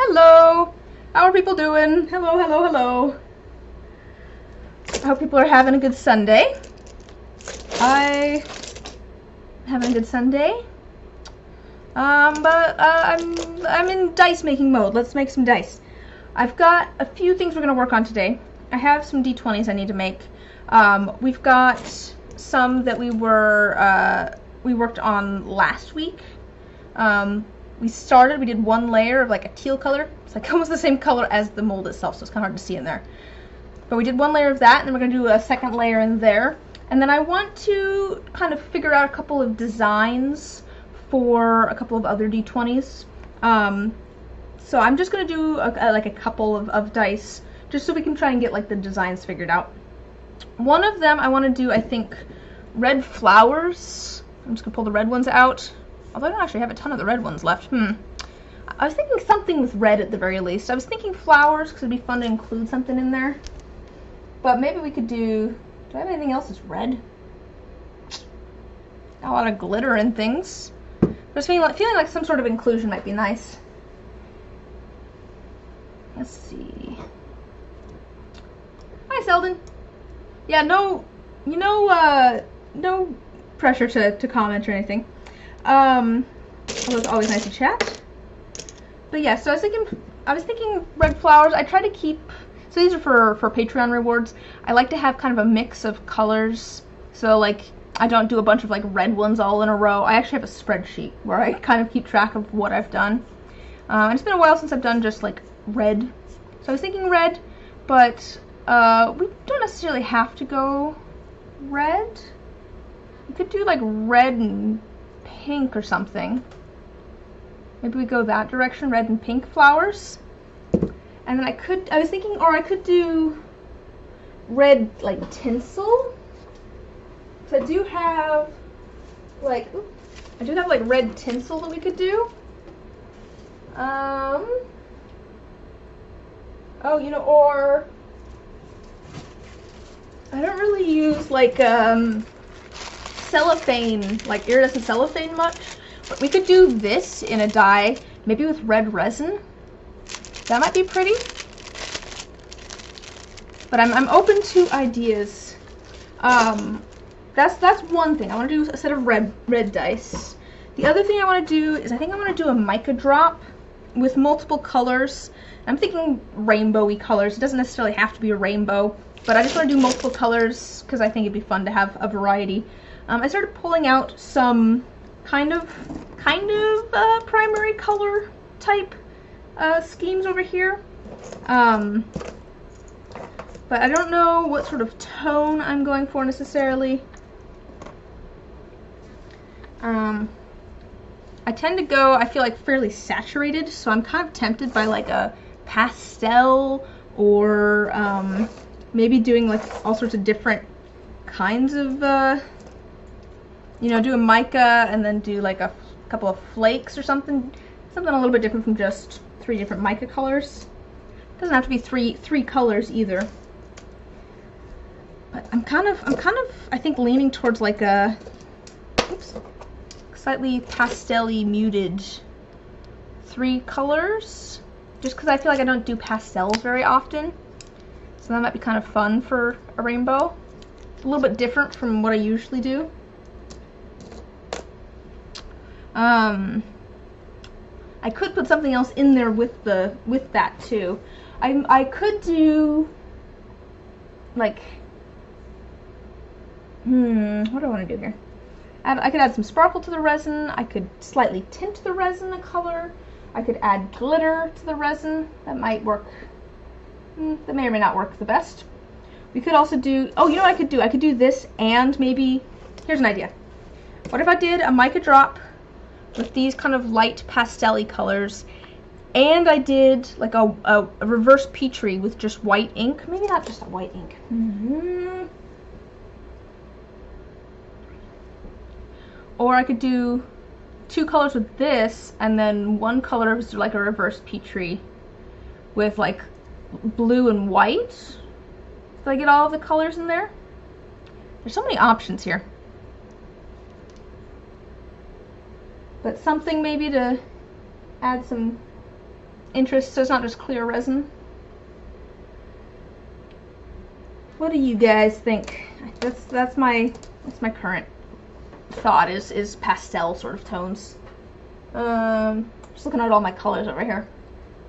Hello! How are people doing? Hello, hello, hello. I hope people are having a good Sunday. I'm having a good Sunday. I'm in dice making mode. Let's make some dice. I've got a few things we're gonna work on today. I have some D20s I need to make. We've got some that we worked on last week. We did one layer of like a teal color. It's like almost the same color as the mold itself, so it's kind of hard to see in there. But we did one layer of that, and then we're going to do a second layer in there. And then I want to kind of figure out a couple of designs for a couple of other D20s. So I'm just going to do like a couple of dice, just so we can try and get like the designs figured out. One of them I want to do, I think, red flowers. I'm just going to pull the red ones out. Although I don't actually have a ton of the red ones left. I was thinking something with red at the very least. I was thinking flowers because it'd be fun to include something in there. But maybe we could do I have anything else that's red? Got a lot of glitter and things. Just feeling like some sort of inclusion might be nice. Let's see. Hi, Selden. Yeah, no pressure to comment or anything. Although it's always nice to chat. But yeah, so I was thinking red flowers. I try to keep, so these are for Patreon rewards. I like to have kind of a mix of colors. So like, I don't do a bunch of like red ones all in a row. I actually have a spreadsheet where I kind of keep track of what I've done. And it's been a while since I've done just like red. So I was thinking red, but we don't necessarily have to go red. We could do like red and pink or something. Maybe we go that direction, red and pink flowers. And then I was thinking, or I could do red like tinsel. So I do have like red tinsel that we could do. Or I don't really use like cellophane, like iridescent cellophane much. But we could do this in a dye, maybe with red resin. That might be pretty. But I'm open to ideas. That's one thing. I want to do a set of red dice. The other thing I want to do is I think I want to do a mica drop with multiple colors. I'm thinking rainbowy colors. It doesn't necessarily have to be a rainbow, but I just want to do multiple colors because I think it'd be fun to have a variety. I started pulling out some kind of primary color type schemes over here. But I don't know what sort of tone I'm going for necessarily. I tend to go, I feel like, fairly saturated, so I'm kind of tempted by like a pastel or maybe doing like all sorts of different kinds of, do a mica and then do like a couple of flakes or something a little bit different from just 3 different mica colors. Doesn't have to be three colors either. But I'm kind of I think leaning towards like a slightly pastel-y muted 3 colors, just because I feel like I don't do pastels very often, so that might be kind of fun for a rainbow. A little bit different from what I usually do. I could put something else in there with that too. I could do like what do I want to do here? I could add some sparkle to the resin. I could slightly tint the resin a color. I could add glitter to the resin. That might work. That may or may not work the best. We could also do, oh, you know what I could do? I could do this and maybe, here's an idea. What if I did a mica drop with these kind of light pastel-y colors, and I did like a reverse Petrie with just white ink? Maybe not just a white ink. Or I could do 2 colors with this, and then 1 color was like a reverse Petrie with like blue and white. Did I get all of the colors in there? There's so many options here. But something maybe to add some interest, so it's not just clear resin. What do you guys think? That's my current thought is pastel sort of tones. Just looking at all my colors over here,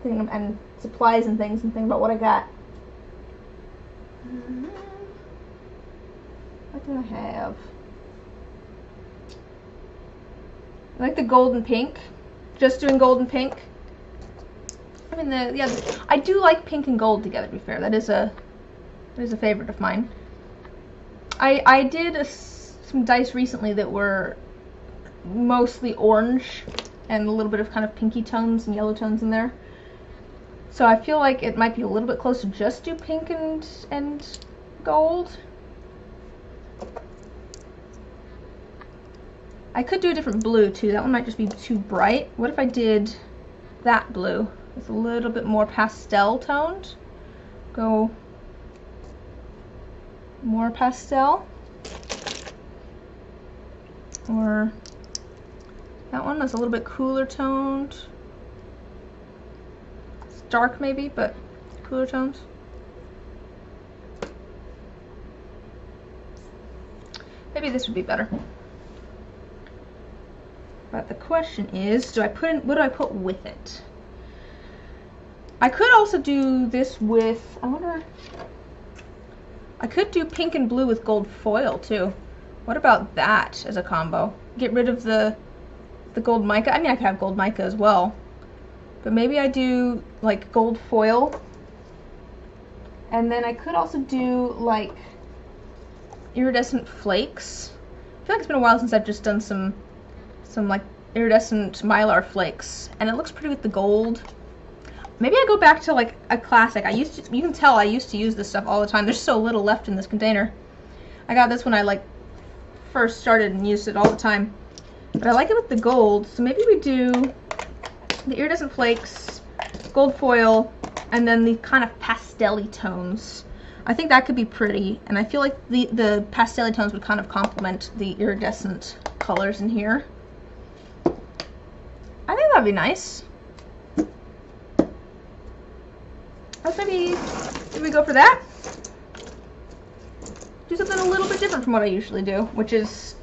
and supplies and things, and thinking about what I got. What do I have? I like the gold and pink. Just doing gold and pink. I mean, I do like pink and gold together, to be fair. That is a favorite of mine. I did some dice recently that were mostly orange and a little bit of kind of pinky tones and yellow tones in there. So I feel like it might be a little bit close to just do pink and gold. I could do a different blue too. That one might just be too bright. What if I did that blue? It's a little bit more pastel toned. Go more pastel. Or that one is a little bit cooler toned. It's dark maybe, but cooler tones. Maybe this would be better. But the question is, what do I put with it? I could also do this with, I could do pink and blue with gold foil too. What about that as a combo? Get rid of the gold mica. I mean, I could have gold mica as well. But maybe I do like gold foil. And then I could also do like iridescent flakes. I feel like it's been a while since I've just done some like iridescent mylar flakes, and it looks pretty with the gold. Maybe I go back to like a classic. You can tell I used to use this stuff all the time. There's so little left in this container. I got this when I like first started and used it all the time. But I like it with the gold, so maybe we do the iridescent flakes, gold foil, and then the kind of pastel-y tones. I think that could be pretty, and I feel like the pastel-y tones would kind of complement the iridescent colors in here. I think that'd be nice. Let's maybe we go for that. Do something a little bit different from what I usually do, which is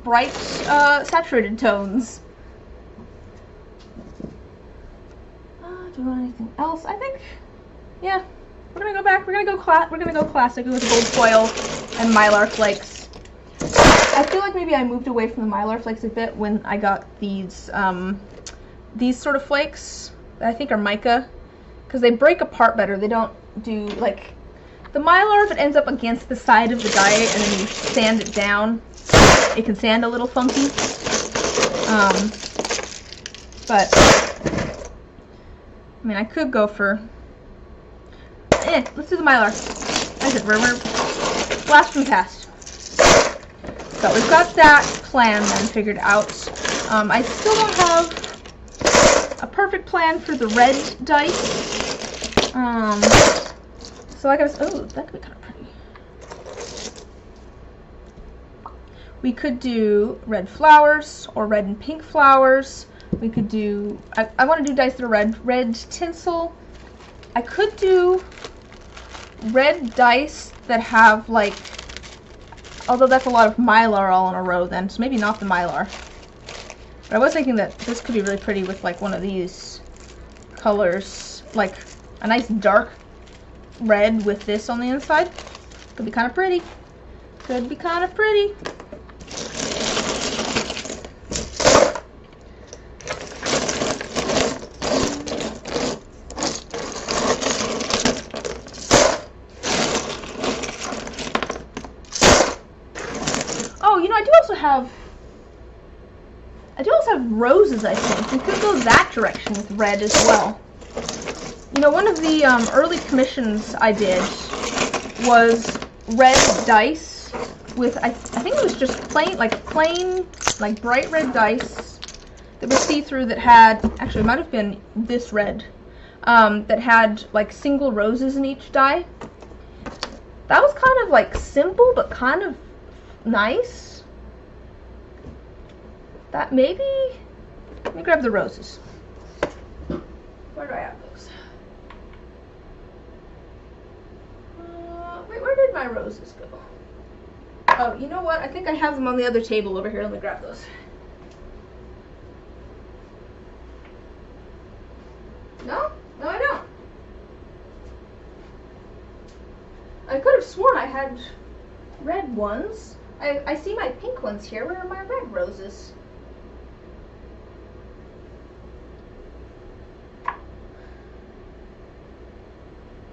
bright, saturated tones. Do you want anything else? I think, yeah, we're gonna go back. We're gonna go classic with gold foil and mylar flakes. I feel like maybe I moved away from the mylar flakes a bit when I got these sort of flakes that I think are mica, because they break apart better. They don't do like the mylar. If it ends up against the side of the die and then you sand it down, it can sand a little funky. But I mean, I could go for let's do the mylar. I said we're blast from the past. So we've got that plan then figured out. I still don't have a perfect plan for the red dice. So like I was, oh, that could be kind of pretty. We could do red flowers or red and pink flowers. We could do, I want to do dice that are red tinsel. I could do red dice that have like, although that's a lot of mylar all in a row then, so maybe not the mylar. But I was thinking that this could be really pretty with like one of these colors, like a nice dark red with this on the inside. Could be kind of pretty. Could be kind of pretty. Oh, you know, I do also have roses, I think. We could go that direction with red as well. You know, one of the early commissions I did was red dice with, I think it was just plain, like bright red dice that was see-through that had, actually it might have been this red, that had like single roses in each die. That was kind of like simple, but kind of nice. That maybe, let me grab the roses. Where do I have those? my roses go? Oh, you know what? I think I have them on the other table over here. Let me grab those. No? No, I don't. I could have sworn I had red ones. I see my pink ones here. Where are my red roses?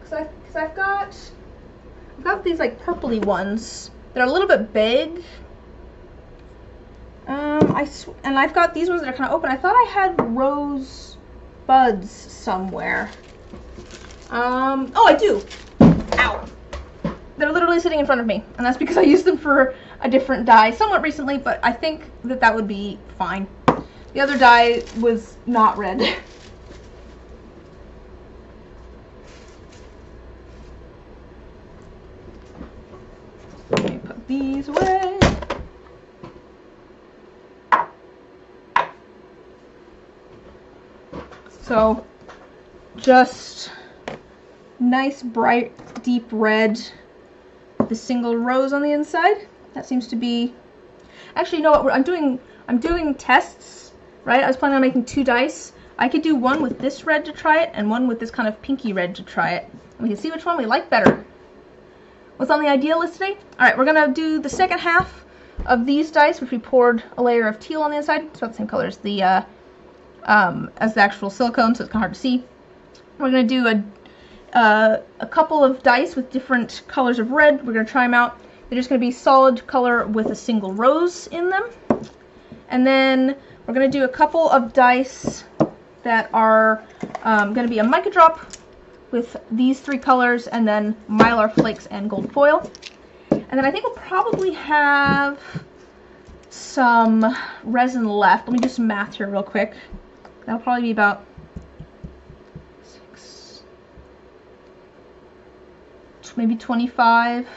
Because I've got these like purpley ones that are a little bit big. And I've got these ones that are kind of open. I thought I had rose buds somewhere. Oh, I do. Ow. They're literally sitting in front of me, and that's because I used them for a different dye somewhat recently, but I think that would be fine. The other dye was not red. Let me put these away. So, just nice, bright, deep red with a single rose on the inside. That seems to be... Actually, you know what? I'm doing tests, right? I was planning on making 2 dice. I could do one with this red to try it, and one with this kind of pinky red to try it. And we can see which one we like better. What's on the idea list today? Alright, we're going to do the second half of these dice, which we poured a layer of teal on the inside. It's about the same color as the actual silicone, so it's kind of hard to see. We're going to do a couple of dice with different colors of red. We're going to try them out. They're just going to be solid color with a single rose in them. And then we're going to do a couple of dice that are going to be a mica drop with these 3 colors, and then mylar flakes and gold foil. And then I think we'll probably have some resin left. Let me do some math here real quick. That'll probably be about 6, maybe 25.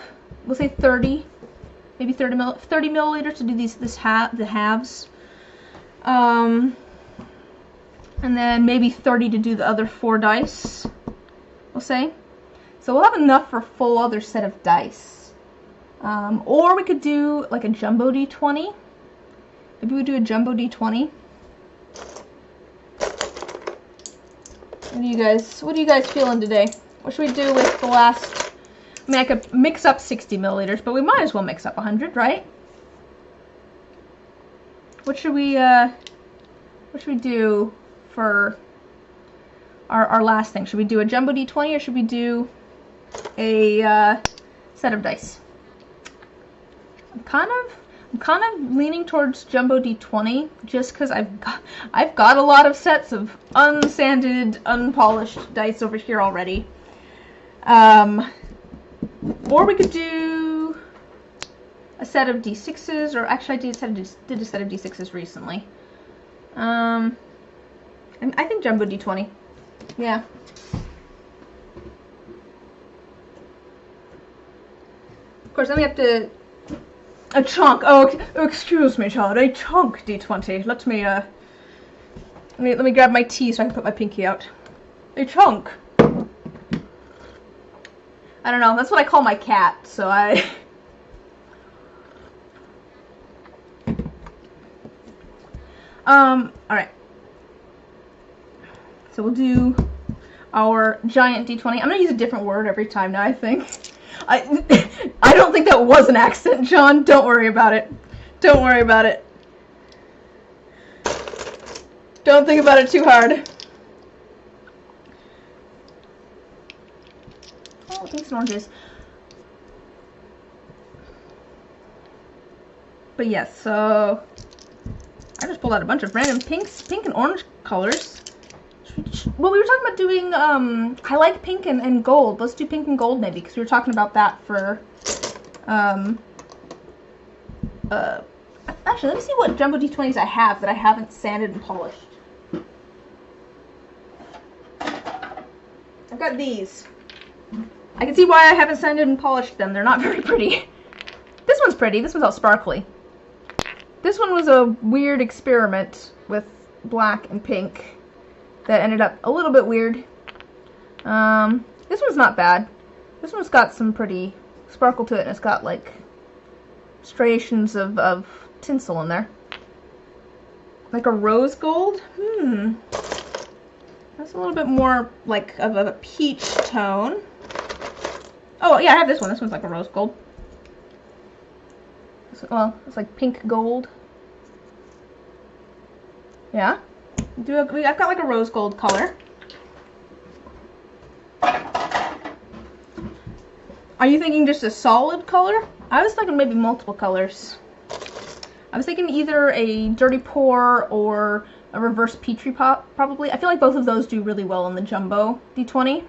We'll say 30, maybe 30 milliliters to do the halves. And then maybe 30 to do the other 4 dice. We'll say. So we'll have enough for a full other set of dice. Or we could do like a jumbo D20. Maybe we do a jumbo D20. What are you guys feeling today? What should we do with the last? I mean, I could mix up 60 milliliters, but we might as well mix up 100, right? What should we do for our last thing? Should we do a jumbo D20 or should we do a set of dice? I'm kind of leaning towards jumbo D20 just because I've got a lot of sets of unsanded, unpolished dice over here already. Or we could do a set of D6s, or actually I did a set of D6s recently. And I think jumbo D20. Yeah. Of course, then we have to... A chunk. Oh, excuse me, child. A chunk D20. Let me grab my tea so I can put my pinky out. A chunk. I don't know. That's what I call my cat. So I. All right. So we'll do our giant D20. I'm gonna use a different word every time now. I think. I don't think that was an accent, John. Don't worry about it. Don't worry about it. Don't think about it too hard. Oh, pinks and oranges. But yes, so I just pulled out a bunch of random pink and orange colors. Well, we were talking about doing, I like pink and gold. Let's do pink and gold maybe, because we were talking about that for, actually, let me see what jumbo D20s I have that I haven't sanded and polished. I've got these. I can see why I haven't sanded and polished them. They're not very pretty. This one's pretty. This one's all sparkly. This one was a weird experiment with black and pink that ended up a little bit weird. This one's not bad. This one's got some pretty sparkle to it, and it's got like striations of tinsel in there. Like a rose gold? That's a little bit more like of a peach tone. Oh yeah, I have this one. This one's like a rose gold. Well, it's like pink gold. Yeah. I've got like a rose gold color. Are you thinking just a solid color? I was thinking maybe multiple colors. I was thinking either a dirty pour or a reverse Petri pot, probably. I feel like both of those do really well on the jumbo D20.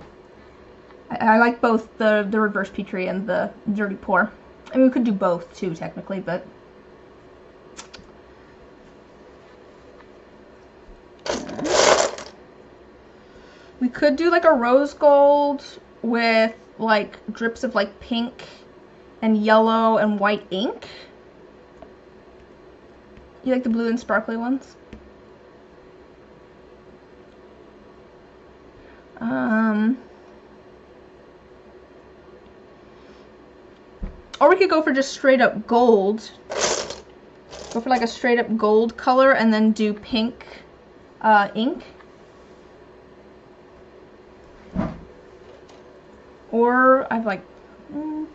I like both the reverse Petri and the dirty pour. I mean, we could do both too, technically, but... We could do like a rose gold with like drips of like pink and yellow and white ink. You like the blue and sparkly ones? Or we could go for just straight up gold. Go for like a straight up gold color and then do pink ink. Or I've like, I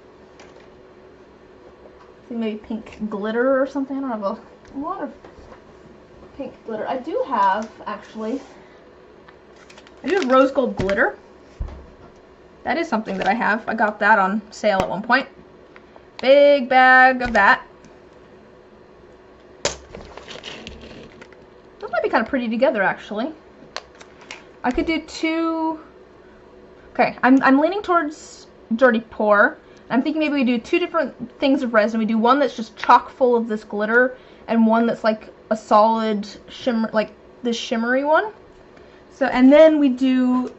think maybe pink glitter or something. I don't have a lot of pink glitter. I do have, actually, I do have rose gold glitter. That is something that I have. I got that on sale at one point. Big bag of that. Those might be kind of pretty together, actually. I could do two. Okay, I'm leaning towards dirty pour. I'm thinking maybe we do two different things of resin. We do one that's just chock full of this glitter, and one that's like a solid shimmer, like this shimmery one. So, and then we do,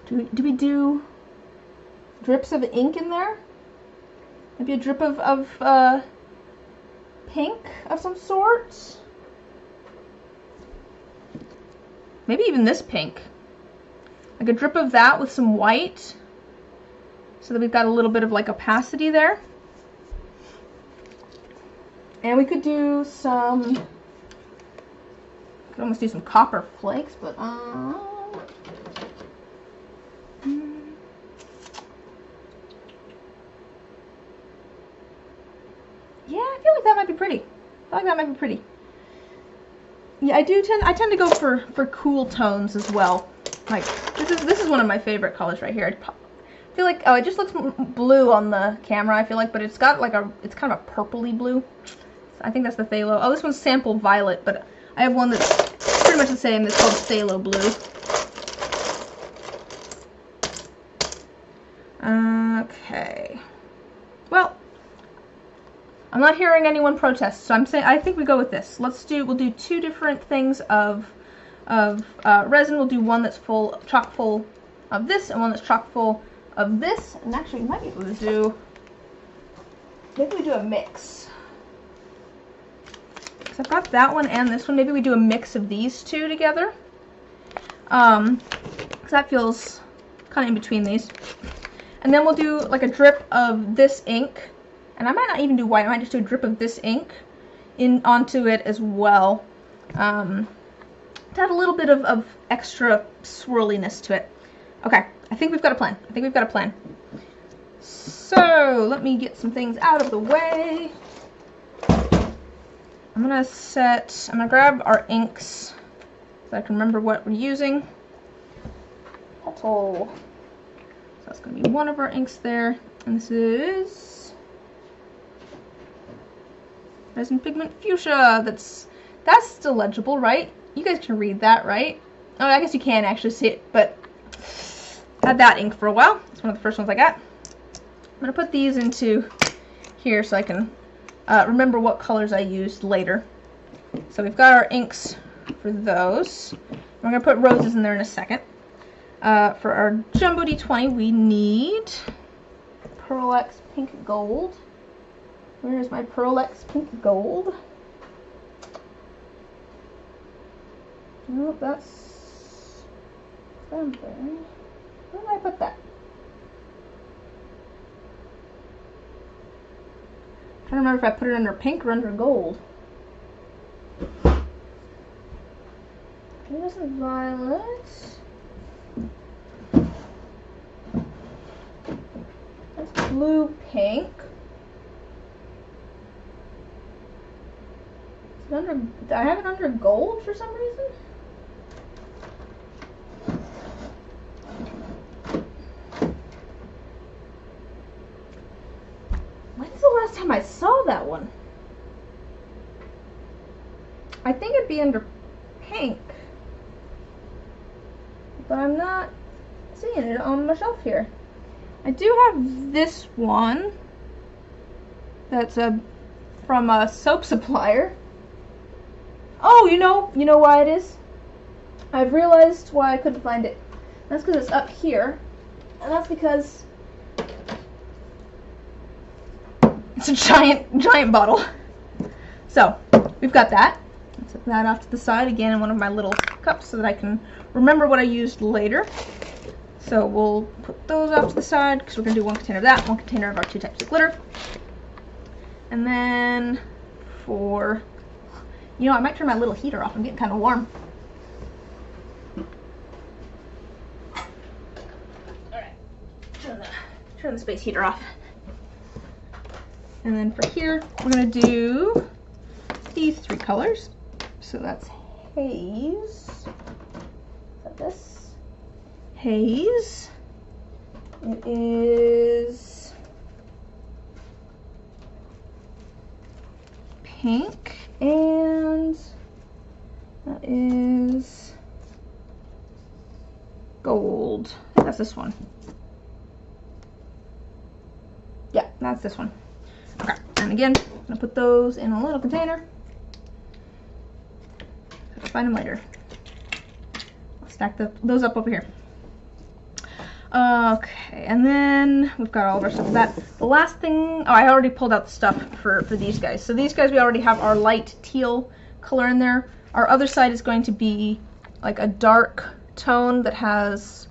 do we do drips of ink in there? Maybe a drip of pink of some sort? Maybe even this pink. Like a drip of that with some white, so that we've got a little bit of like opacity there. And we could do some, could almost do some copper flakes, but yeah, I feel like that might be pretty. I feel like that might be pretty. Yeah, I tend to go for cool tones as well. Like this is one of my favorite colors right here. I feel like, oh, it just looks blue on the camera, I feel like, but it's got like it's kind of a purpley blue. I think that's the phthalo. Oh, this one's sample violet, but I have one that's pretty much the same. It's called phthalo blue. Okay. Well, I'm not hearing anyone protest, so I think we go with this. We'll do two different things of resin. We'll do one that's chock full of this, and one that's chock full of this. And actually, we might be able to do, maybe we do a mix. Because I've got that one and this one. Maybe we do a mix of these two together. Because that feels kind of in between these. And then we'll do like a drip of this ink. And I might not even do white. I might just do a drip of this ink onto it as well. To add a little bit of extra swirliness to it. Okay, I think we've got a plan. So, let me get some things out of the way. I'm gonna grab our inks so I can remember what we're using. So that's gonna be one of our inks there. And this is resin pigment fuchsia. That's still legible, right? You guys can read that, right? Oh, I guess you can actually see it, but I had that ink for a while. It's one of the first ones I got. I'm going to put these into here so I can remember what colors I used later. So we've got our inks for those. We're going to put roses in there in a second. For our Jumbo D20, we need Pearl X Pink Gold. Where is my Pearl X Pink Gold? Nope, that's something. Where did I put that? I don't remember if I put it under pink or under gold. Here's the violet. That's blue pink. Is it under, did I have it under gold for some reason? When's the last time I saw that one? I think it'd be under pink. But I'm not seeing it on my shelf here. I do have this one that's from a soap supplier. Oh, you know why it is? I've realized why I couldn't find it. That's because it's up here, and that's because it's a giant bottle. So we've got that. Set that off to the side again in one of my little cups so that I can remember what I used later. So we'll put those off to the side because we're going to do one container of that, one container of our 2 types of glitter. And then for, I might turn my little heater off. I'm getting kind of warm. Alright, turn the space heater off. And then for here, we're going to do these 3 colors. So that's haze. Is that this? Haze. It is pink, and that is gold. I think that's this one. Yeah, that's this one. Okay, and again, I'm gonna put those in a little container. Find them later. I'll stack those up over here. Okay, and then we've got all of our stuff for that. The last thing, I already pulled out the stuff for these guys. So these guys, we already have our light teal color in there. Our other side is going to be like a dark tone that has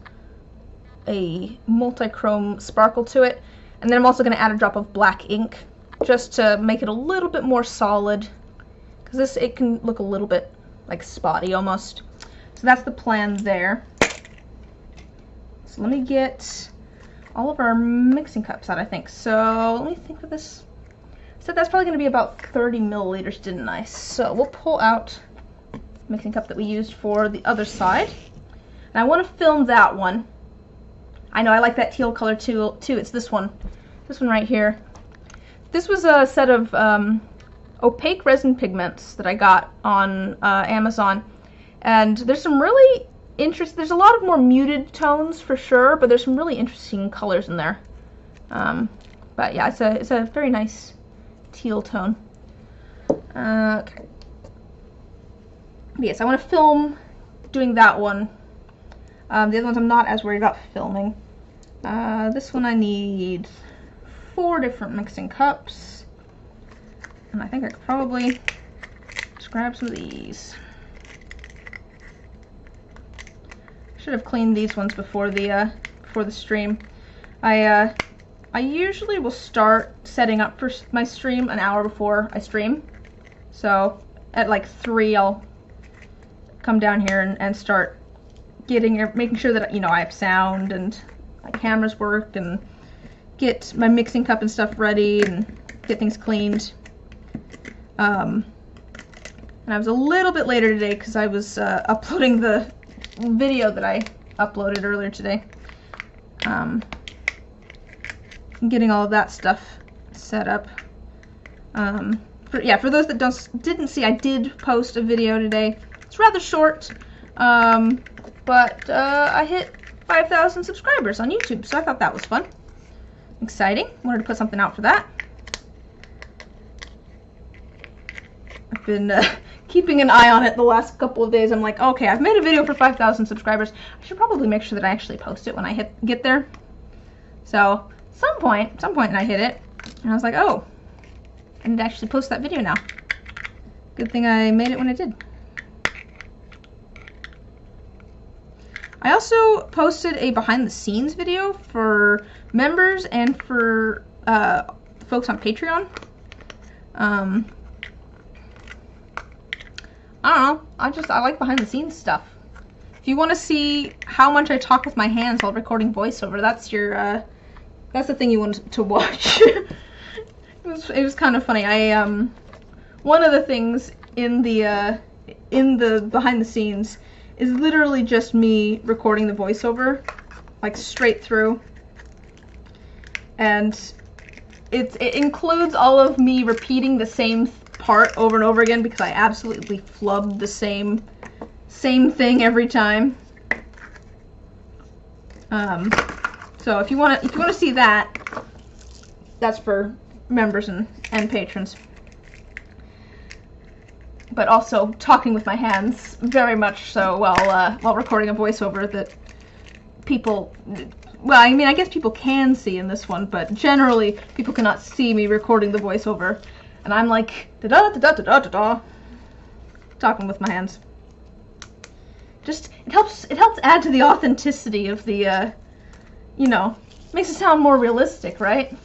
a multi-chrome sparkle to it. And then I'm also going to add a drop of black ink just to make it a little bit more solid, because it can look a little bit like spotty almost. So that's the plan there. So let me get all of our mixing cups out, I think. So let me think of this. So that's probably going to be about 30 milliliters, didn't I? So we'll pull out the mixing cup that we used for the other side. And I want to film that one. I know, I like that teal color too. It's this one. This one right here. This was a set of opaque resin pigments that I got on Amazon, and there's some really there's a lot of more muted tones for sure, but there's some really interesting colors in there. But yeah, it's a very nice teal tone. Okay. Yes, I want to film doing that one. The other ones I'm not as worried about filming. This one I need 4 different mixing cups. And I think I could probably just grab some of these. Should have cleaned these ones before the stream. I usually will start setting up for my stream an hour before I stream. So at like 3, I'll come down here and start making sure that I have sound and my cameras work, and get my mixing cup and stuff ready and get things cleaned. And I was a little bit later today because I was uploading the video that I uploaded earlier today. Getting all of that stuff set up. For those that didn't see, I did post a video today. It's rather short, but I hit 5,000 subscribers on YouTube, so I thought that was fun. Exciting. Wanted to put something out for that. I've been keeping an eye on it the last couple of days. I'm like, okay, I've made a video for 5,000 subscribers. I should probably make sure that I actually post it when I get there. So, some point, and I hit it, and I was like, oh, I need to actually post that video now. Good thing I made it when I did. I also posted a behind-the-scenes video for members and for folks on Patreon. I don't know. I like behind the scenes stuff. If you want to see how much I talk with my hands while recording voiceover, that's your that's the thing you want to watch. It was kind of funny. One of the things in the behind the scenes is literally just me recording the voiceover, like straight through, and it includes all of me repeating the same part over and over again because I absolutely flub the same thing every time. So if you want to see that, that's for members and patrons. But also talking with my hands, very much so, while recording a voiceover that people, well, I mean, I guess people can see in this one, but generally people cannot see me recording the voiceover, and I'm like da-da-da-da-da-da-da, talking with my hands. Just, it helps add to the authenticity of the, you know, makes it sound more realistic, right?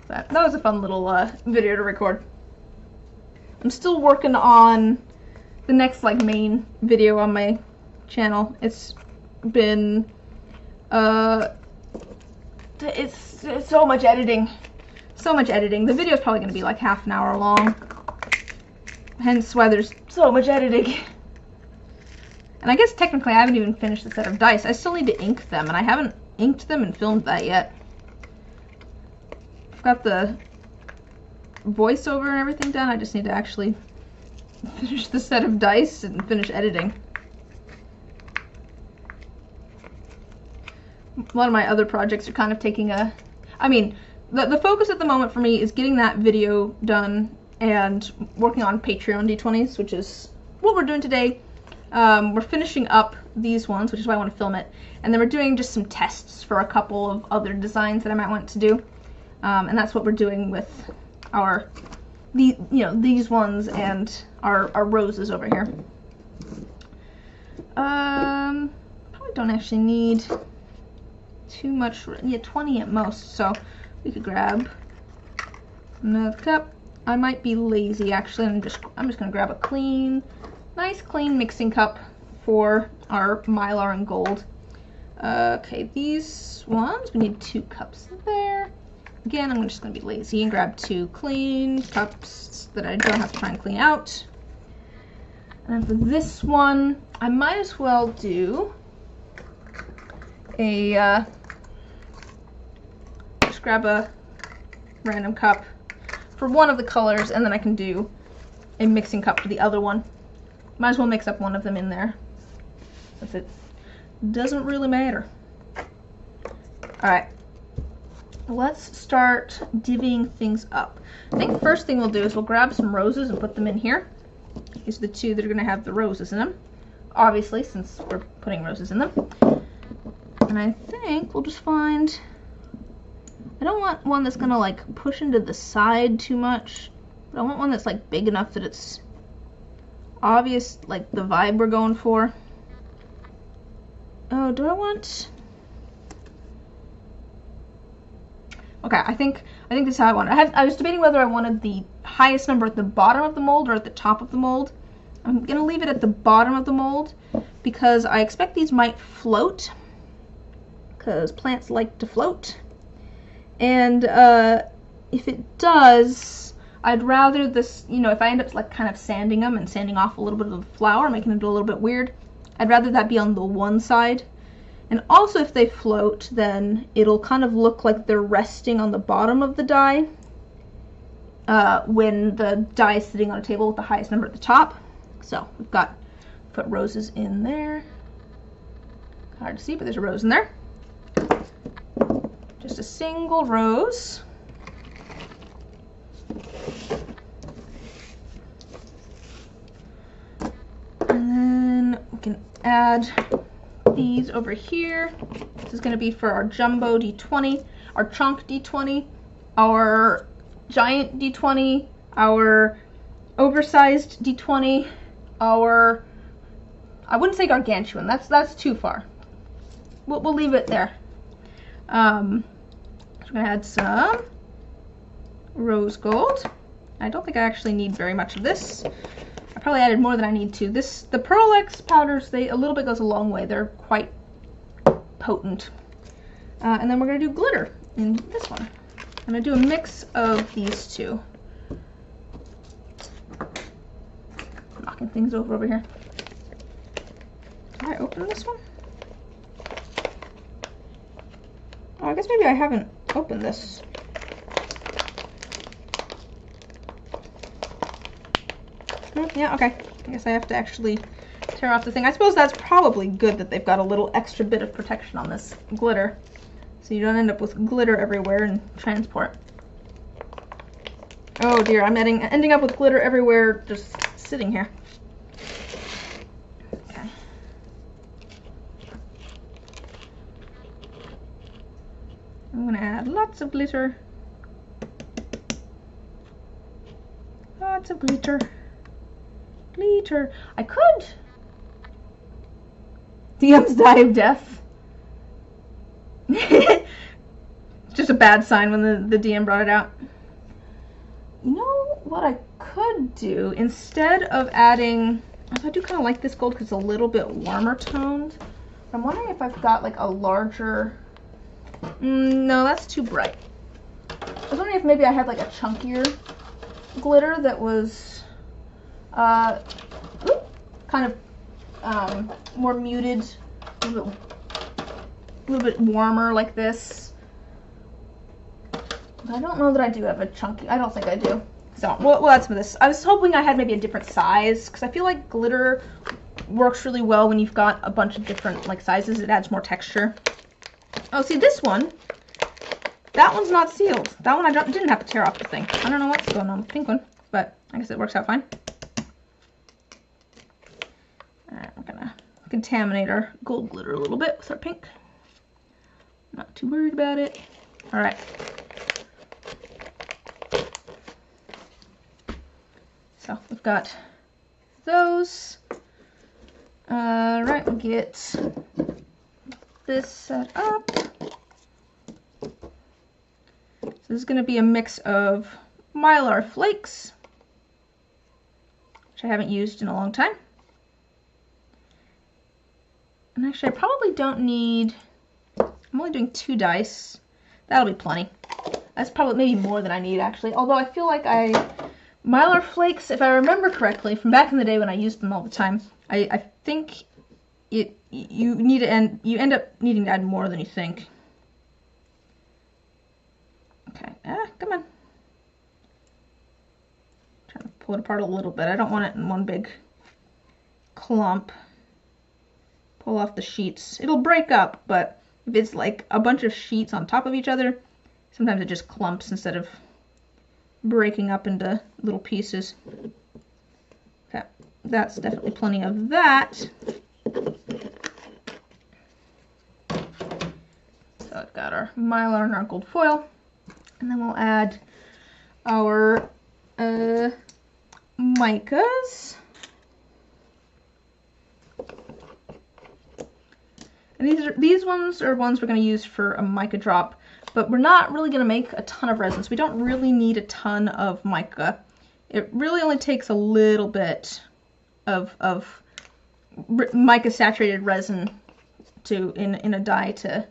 That was a fun little video to record. I'm still working on the next main video on my channel. It's been it's so much editing. The video is probably going to be like half an hour long. Hence why there's so much editing. And I guess technically I haven't even finished the set of dice. I still need to ink them, and I haven't inked them and filmed that yet. I've got the voiceover and everything done. I just need to actually finish the set of dice and finish editing. A lot of my other projects are kind of taking a... I mean, the focus at the moment for me is getting that video done and working on Patreon D20s, which is what we're doing today. We're finishing up these ones, which is why I want to film it. And then we're doing just some tests for a couple of other designs that I might want to do. And that's what we're doing with these ones and our roses over here. Probably don't actually need too much, yeah, 20 at most, so we could grab another cup. I might be lazy actually, I'm just gonna grab a nice clean mixing cup for our Mylar and gold. Okay, these ones, we need 2 cups there. Again, I'm just going to be lazy and grab 2 clean cups that I don't have to try and clean out. And then for this one, I might as well do a, just grab a random cup for one of the colors, and then I can do a mixing cup for the other one. Might as well mix up one of them in there, since it doesn't really matter. Alright. Let's start divvying things up. I think the first thing we'll do is we'll grab some roses and put them in here. These are the 2 that are going to have the roses in them, obviously, since we're putting roses in them. And I think we'll just find... I don't want one that's going to push into the side too much, but I want one that's big enough that it's obvious, the vibe we're going for. Oh, do I want... Okay, I think this is how I want it. I was debating whether I wanted the highest number at the bottom of the mold or at the top of the mold. I'm going to leave it at the bottom of the mold because I expect these might float, because plants like to float. And if it does, I'd rather this, if I end up kind of sanding them and sanding off a little bit of the flower, making them do a little bit weird, I'd rather that be on the one side. And also if they float, then it'll kind of look like they're resting on the bottom of the die when the die is sitting on a table with the highest number at the top. So we've got, put roses in there. Hard to see, but there's a rose in there. Just a single rose. And then we can add these over here. This is going to be for our jumbo D20, our chunk D20, our giant D20, our oversized D20, our, I wouldn't say gargantuan, that's too far. We'll leave it there. So we're gonna add some rose gold. I don't think I actually need very much of this. I probably added more than I need to. The Pearl X powders, a little bit goes a long way. They're quite potent. And then we're gonna do glitter in this one. I'm gonna do a mix of these two. Knocking things over here. Did I open this one? Oh, I guess maybe I haven't opened this. Yeah, okay. I guess I have to actually tear off the thing. I suppose that's probably good that they've got a little extra bit of protection on this glitter, so you don't end up with glitter everywhere in transport. Oh dear, I'm ending up with glitter everywhere just sitting here. Okay. I'm gonna add lots of glitter. Lots of glitter. Glitter. I could. DM's die of death. It's just a bad sign when the DM brought it out. You know what I could do instead of adding? I do kind of like this gold because it's a little bit warmer toned. I'm wondering if I've got like a larger. No, that's too bright. I was wondering if maybe I had like a chunkier glitter that was kind of more muted, a little bit warmer like this. But I don't know that I do have a chunky. I don't think I do. So we'll add some of this. I was hoping I had maybe a different size because I feel like glitter works really well when you've got a bunch of different like sizes. It adds more texture. Oh, see this one. That one's not sealed. That one I didn't have to tear off the thing. I don't know what's going on with the pink one, but I guess it works out fine. Alright, we're gonna contaminate our gold glitter a little bit with our pink. Not too worried about it. Alright. So we've got those. Alright, we'll get this set up. So this is going to be a mix of Mylar flakes, which I haven't used in a long time. And actually I probably don't need, I'm only doing 2 dice. That'll be plenty. That's probably maybe more than I need actually. Although I feel like Mylar flakes, if I remember correctly, from back in the day when I used them all the time, I think you end up needing to add more than you think. Okay, come on. Trying to pull it apart a little bit. I don't want it in one big clump. Pull off the sheets. It'll break up, but if it's like a bunch of sheets on top of each other, sometimes it just clumps instead of breaking up into little pieces. Okay, that's definitely plenty of that. So I've got our Mylar and our gold foil. And then we'll add our micas. And these ones are ones we're going to use for a mica drop, but we're not really going to make a ton of resin, so we don't really need a ton of mica. It really only takes a little bit of mica saturated resin in a dye to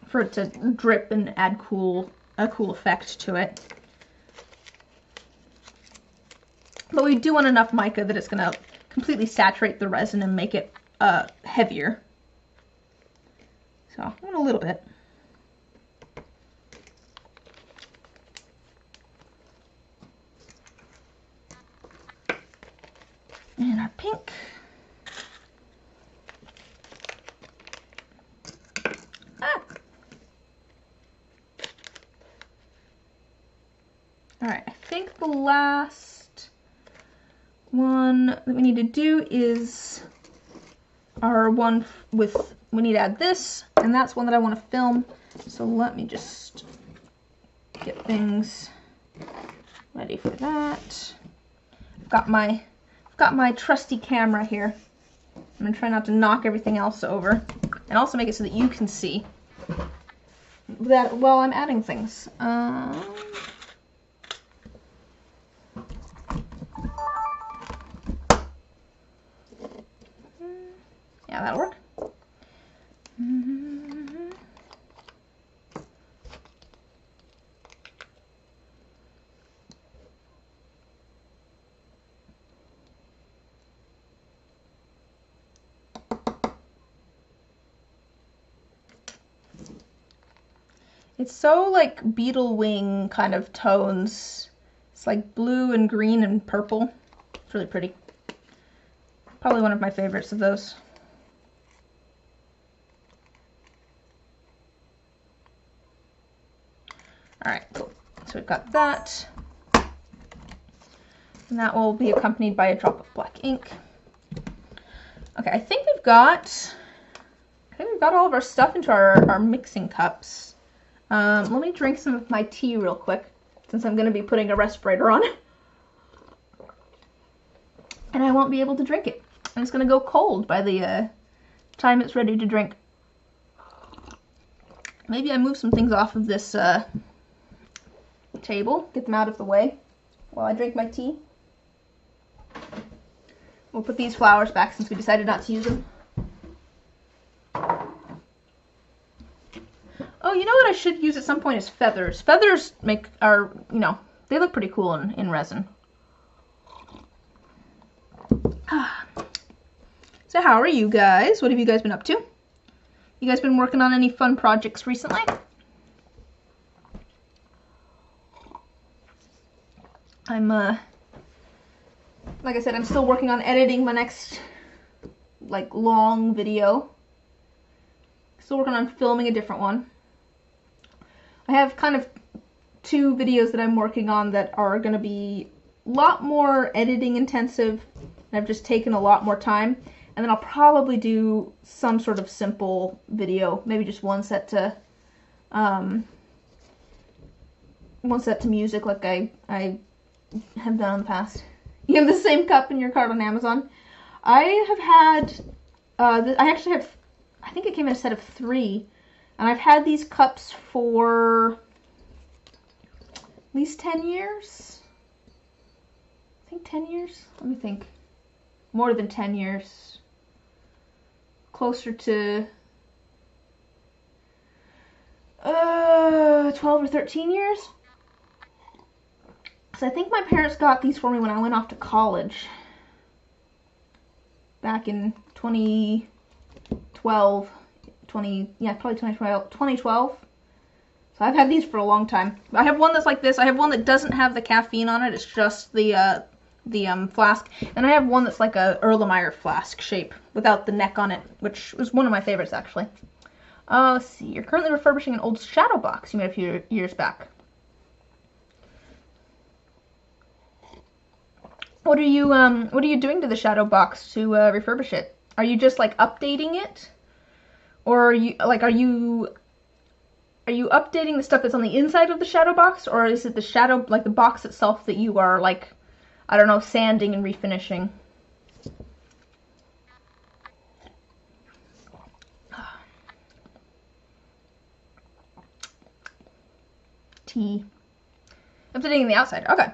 for it to drip and add a cool effect to it. But we do want enough mica that it's going to completely saturate the resin and make it heavier. So I want a little bit. And our pink. Alright, I think the last one that we need to do is our one with, we need to add this, and that's one that I want to film. So let me just get things ready for that. I've got my trusty camera here. I'm gonna try not to knock everything else over, and also make it so that you can see that while I'm adding things. Yeah, that'll work. It's so like beetle wing kind of tones. It's like blue and green and purple. It's really pretty. Probably one of my favorites of those. Alright, cool. So we've got that. And that will be accompanied by a drop of black ink. Okay, I think we've got all of our stuff into our mixing cups. Let me drink some of my tea real quick, since I'm going to be putting a respirator on. And I won't be able to drink it. And it's going to go cold by the time it's ready to drink. Maybe I move some things off of this table, get them out of the way while I drink my tea. We'll put these flowers back since we decided not to use them. Oh, you know what I should use at some point is feathers. Feathers they look pretty cool in resin. So how are you guys? What have you guys been up to? You guys been working on any fun projects recently? I'm, like I said, I'm still working on editing my next, long video. Still working on filming a different one. I have kind of 2 videos that I'm working on that are going to be a lot more editing intensive. I've just taken a lot more time. And then I'll probably do some sort of simple video. Maybe just one set to music like I have done in the past. You have the same cup in your cart on Amazon. I have had, I think it came in a set of 3. And I've had these cups for at least 10 years. I think 10 years? Let me think. More than 10 years. Closer to 12 or 13 years. So I think my parents got these for me when I went off to college. Back in 2012. Probably 2012. So I've had these for a long time. I have one that's like this. I have one that doesn't have the caffeine on it. It's just the flask. And I have one that's like a Erlenmeyer flask shape without the neck on it, which was one of my favorites actually. Let's see. You're currently refurbishing an old shadow box you made a few years back. What are you doing to the shadow box to refurbish it? Are you just like updating it? Or are you updating the stuff that's on the inside of the shadow box, or is it the shadow, like the box itself, that you are like, I don't know, sanding and refinishing? Tea. Updating the outside. Okay.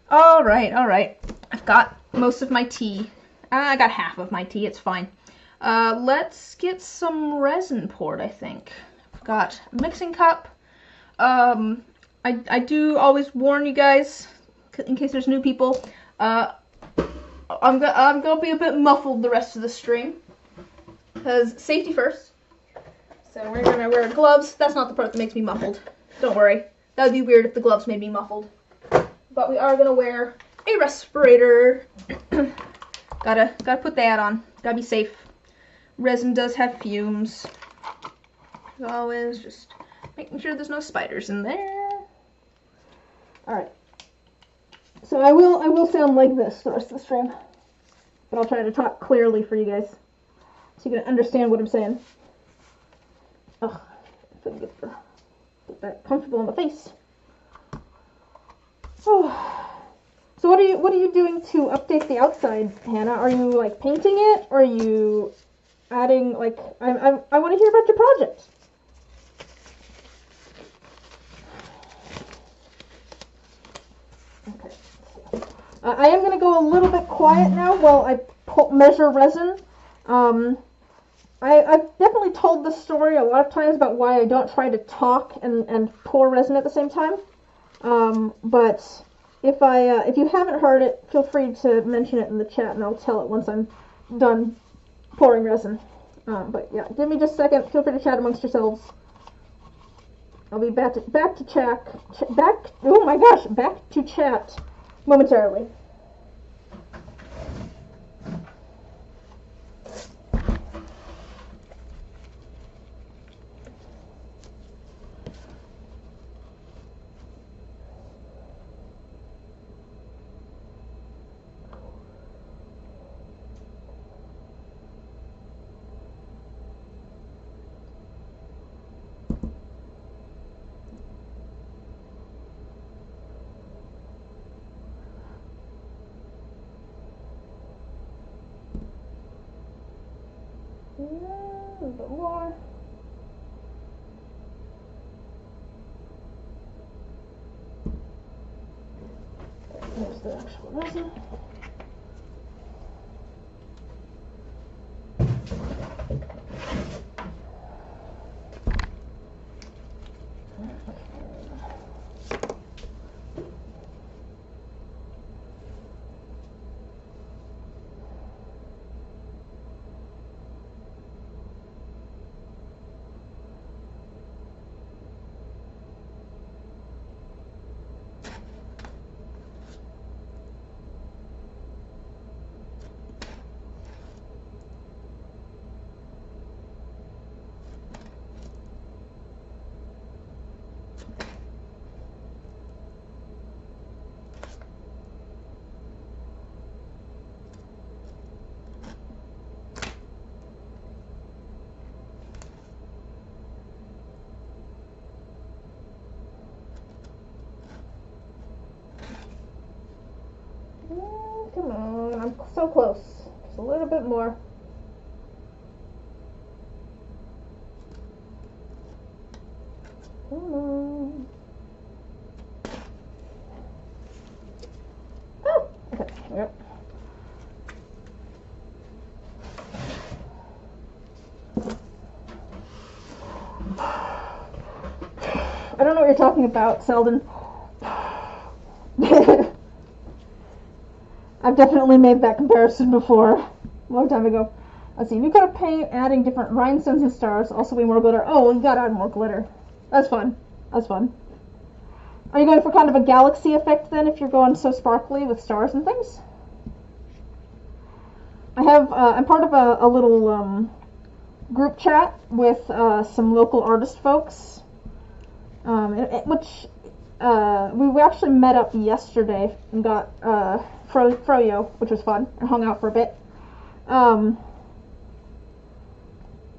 All right. I've got most of my tea. I got half of my tea, it's fine. Let's get some resin poured, I think. I've got a mixing cup. I do always warn you guys, in case there's new people, I'm gonna be a bit muffled the rest of the stream, because safety first. So we're gonna wear gloves. That's not the part that makes me muffled. Don't worry. That would be weird if the gloves made me muffled. But we are gonna wear a respirator. gotta put that on. Gotta be safe. Resin does have fumes. As always, just making sure there's no spiders in there. Alright. So I will sound like this the rest of the stream. But I'll try to talk clearly for you guys, so you can understand what I'm saying. Ugh, I feel good for get that comfortable in the face. Oh. So what what are you doing to update the outside, Hannah? Are you like painting it, or are you adding like I want to hear about your project. Okay. I am going to go a little bit quiet now while I measure resin. I've definitely told this story a lot of times about why I don't try to talk and pour resin at the same time. But if you haven't heard it, feel free to mention it in the chat and I'll tell it once I'm done pouring resin. But yeah, give me just a second. Feel free to chat amongst yourselves. I'll be back to chat. Oh my gosh, back to chat momentarily. A little bit more. There's the actual resin. Come on, I'm so close. Just a little bit more. Come on. Oh, okay, yep. I don't know what you're talking about, Selden. I've definitely made that comparison before, a long time ago. Let's see, new coat of paint, adding different rhinestones and stars, also way more glitter. Oh, you gotta add more glitter. That's fun. That's fun. Are you going for kind of a galaxy effect then, if you're going so sparkly with stars and things? I'm part of a little group chat with some local artist folks, which we actually met up yesterday and got Froyo, which was fun, and hung out for a bit.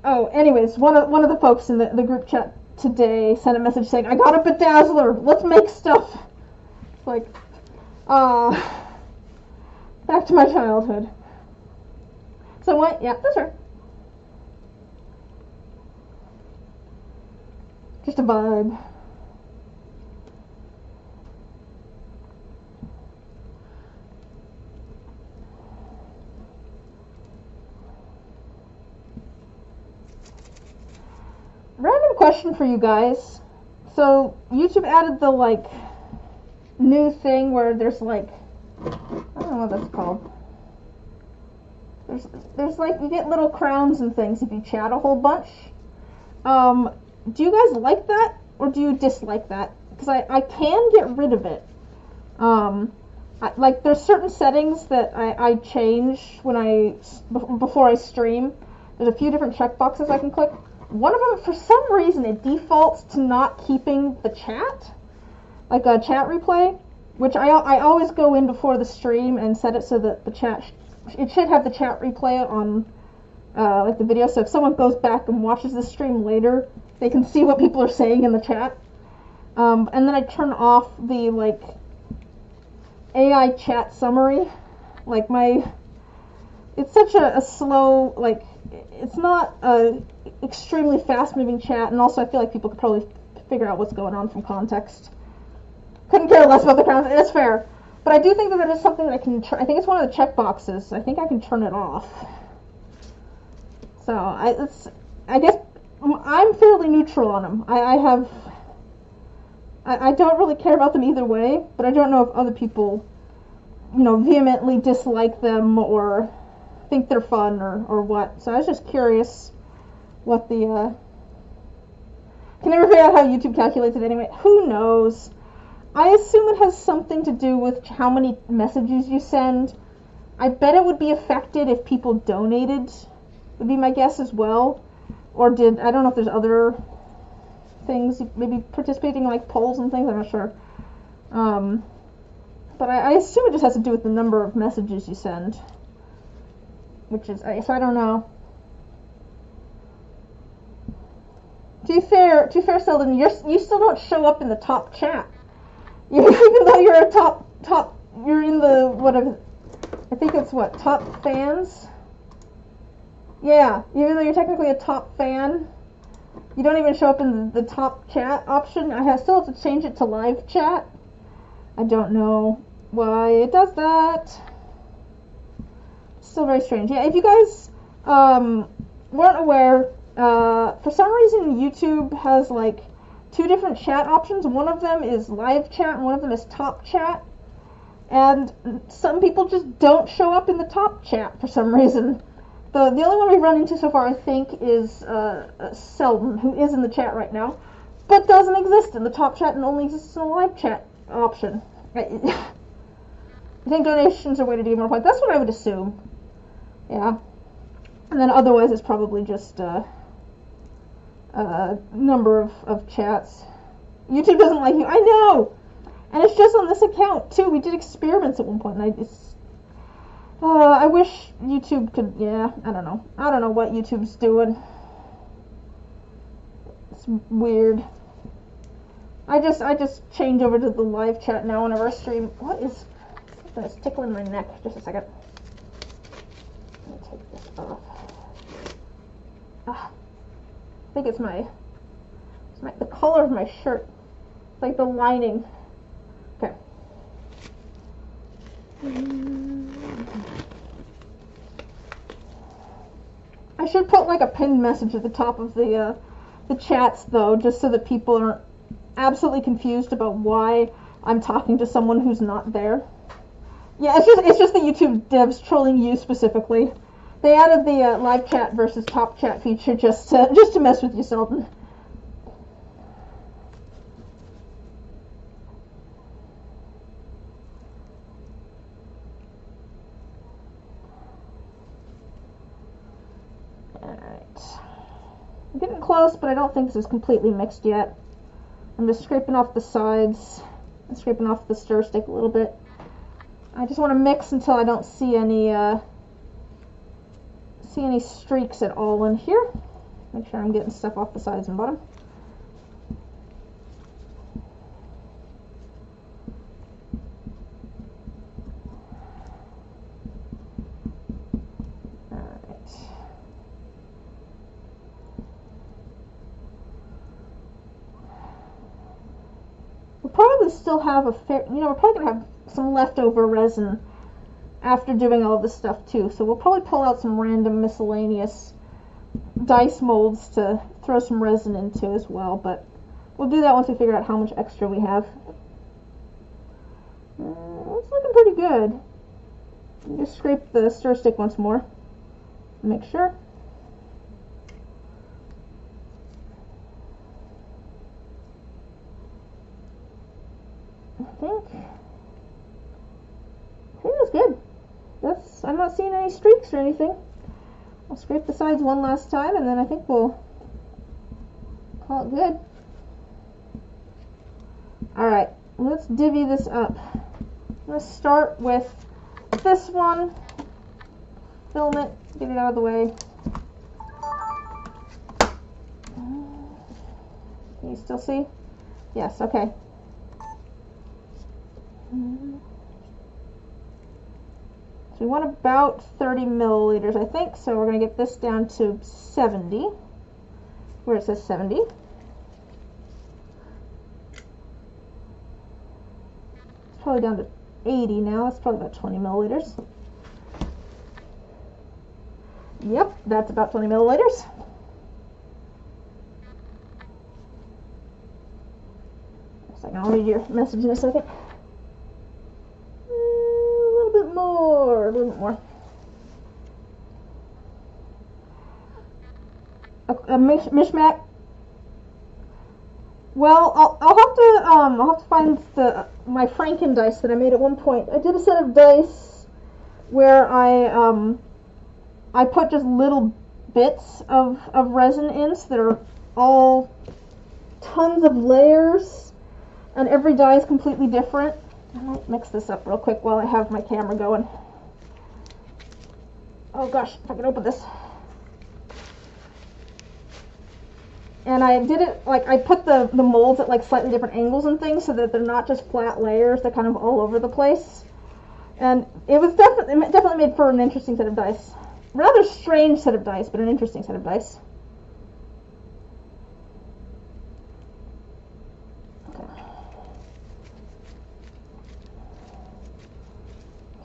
Anyways, one of the folks in the group chat today sent a message saying, I got a bedazzler, let's make stuff. It's like, back to my childhood. So what? Yeah, that's right. Just a vibe. Random question for you guys. So YouTube added the like new thing where there's like, I don't know what that's called. There's like, you get little crowns and things if you chat a whole bunch. Do you guys like that or do you dislike that? Because I can get rid of it. Like there's certain settings that I change when before I stream. There's a few different checkboxes I can click. One of them, for some reason, it defaults to not keeping the chat, like a chat replay, which I always go in before the stream and set it so that the chat, it should have the chat replay on like the video, so if someone goes back and watches the stream later, they can see what people are saying in the chat. And then I turn off the like AI chat summary. Like it's such a slow, like, it's not a extremely fast moving chat, and also I feel like people could probably figure out what's going on from context. Couldn't care less about the context. It's fair. But I do think that is something that I can, I think it's one of the check boxes. I think I can turn it off. So I guess I'm fairly neutral on them. I don't really care about them either way, but I don't know if other people, vehemently dislike them or think they're fun or what. So I was just curious what the, can never figure out how YouTube calculates it anyway. Who knows? I assume it has something to do with how many messages you send. I bet it would be affected if people donated, would be my guess as well. Or I don't know if there's other things, maybe participating in like polls and things, I'm not sure. But I assume it just has to do with the number of messages you send. Which is, so I don't know. To be fair, Selden, you still don't show up in the top chat. Even though you're a top, you're in the, I think it's top fans? Yeah, even though you're technically a top fan, you don't even show up in the top chat option. I still have to change it to live chat. I don't know why it does that. Still very strange. Yeah, if you guys weren't aware, for some reason YouTube has like 2 different chat options. One of them is live chat and one of them is top chat. And some people just don't show up in the top chat for some reason. The only one we've run into so far, I think, is Selden, who is in the chat right now, but doesn't exist in the top chat and only exists in the live chat option. I think donations are a way to do more points. That's what I would assume. Yeah. And then otherwise it's probably just number of chats. YouTube doesn't like you. I know! And it's just on this account, too. We did experiments at one point, and I wish YouTube could, yeah, I don't know. I don't know what YouTube's doing. It's weird. I just change over to the live chat now whenever I stream. What is, it's tickling my neck. Just a second. Let me take this off. I think it's the color of my shirt. It's like the lining. Okay. I should put like a pinned message at the top of the chats though, just so that people aren't absolutely confused about why I'm talking to someone who's not there. Yeah, it's just the YouTube devs trolling you specifically. They added the live chat versus top chat feature just to mess with you, Selden. I'm getting close, but I don't think this is completely mixed yet. I'm just scraping off the sides and scraping off the stir stick a little bit. I just want to mix until I don't see any streaks at all in here. Make sure I'm getting stuff off the sides and bottom. Probably still have we're probably going to have some leftover resin after doing all this stuff too, so we'll probably pull out some random miscellaneous dice molds to throw some resin into as well, but we'll do that once we figure out how much extra we have. It's looking pretty good. Just scrape the stir stick once more. Make sure. I think that's good. I'm not seeing any streaks or anything. I'll scrape the sides one last time and then I think we'll call it good. Alright, let's divvy this up. I'm going to start with this one. Film it, get it out of the way. Can you still see? Yes, okay. So we want about 30 milliliters, I think. So we're going to get this down to 70, where it says 70. It's probably down to 80 now. That's probably about 20 milliliters. Yep, that's about 20 milliliters. I'll read your message in a second. A little bit more, a little bit more. A mishmash. Well, I'll have to find my Franken dice that I made at one point. I did a set of dice where I put just little bits of resin in, so there are all tons of layers. And every die is completely different. I might mix this up real quick while I have my camera going. Oh gosh, if I can open this. And I did it, like, I put the molds at like slightly different angles and things so that they're not just flat layers, they're kind of all over the place. And it was definitely made for an interesting set of dice. Rather strange set of dice, but an interesting set of dice.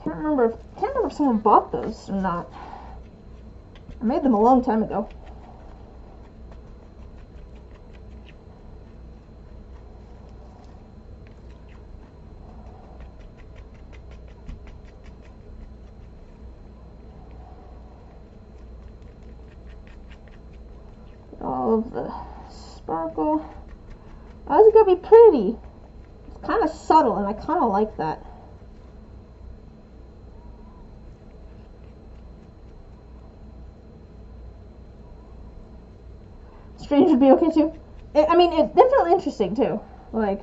Can't remember if someone bought those or not. I made them a long time ago. All of the sparkle. Oh, this is gonna be pretty. It's kind of subtle, and I kind of like that. Strange would be okay too. I mean, it's definitely interesting too. Like,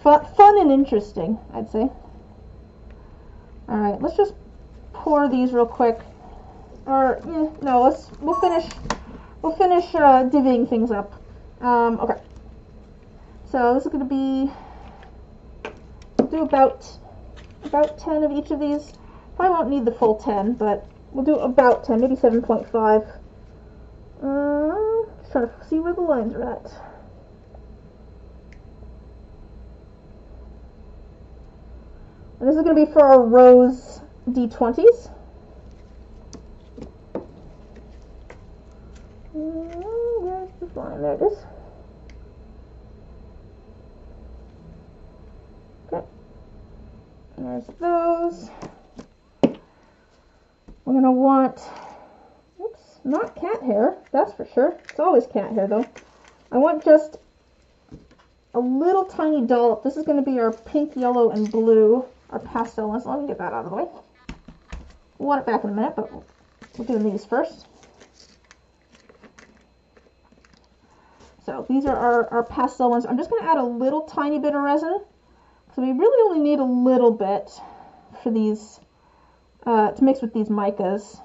fun and interesting, I'd say. Alright, let's just pour these real quick. Or, no, we'll finish divvying things up. Okay. So this is going to be, we'll do about 10 of each of these. Probably won't need the full 10, but we'll do about 10, maybe 7.5. Just trying to see where the lines are at. And this is going to be for our rose D20s. Where's the line? There it is. Okay. There's those. We're going to want, oops, not cat hair, that's for sure. It's always cat hair though. I want just a little tiny dollop. This is going to be our pink, yellow, and blue, our pastel ones. Let me get that out of the way. We'll want it back in a minute, but we're doing these first. So these are our pastel ones. I'm just going to add a little tiny bit of resin. So we really only need a little bit for these, to mix with these micas.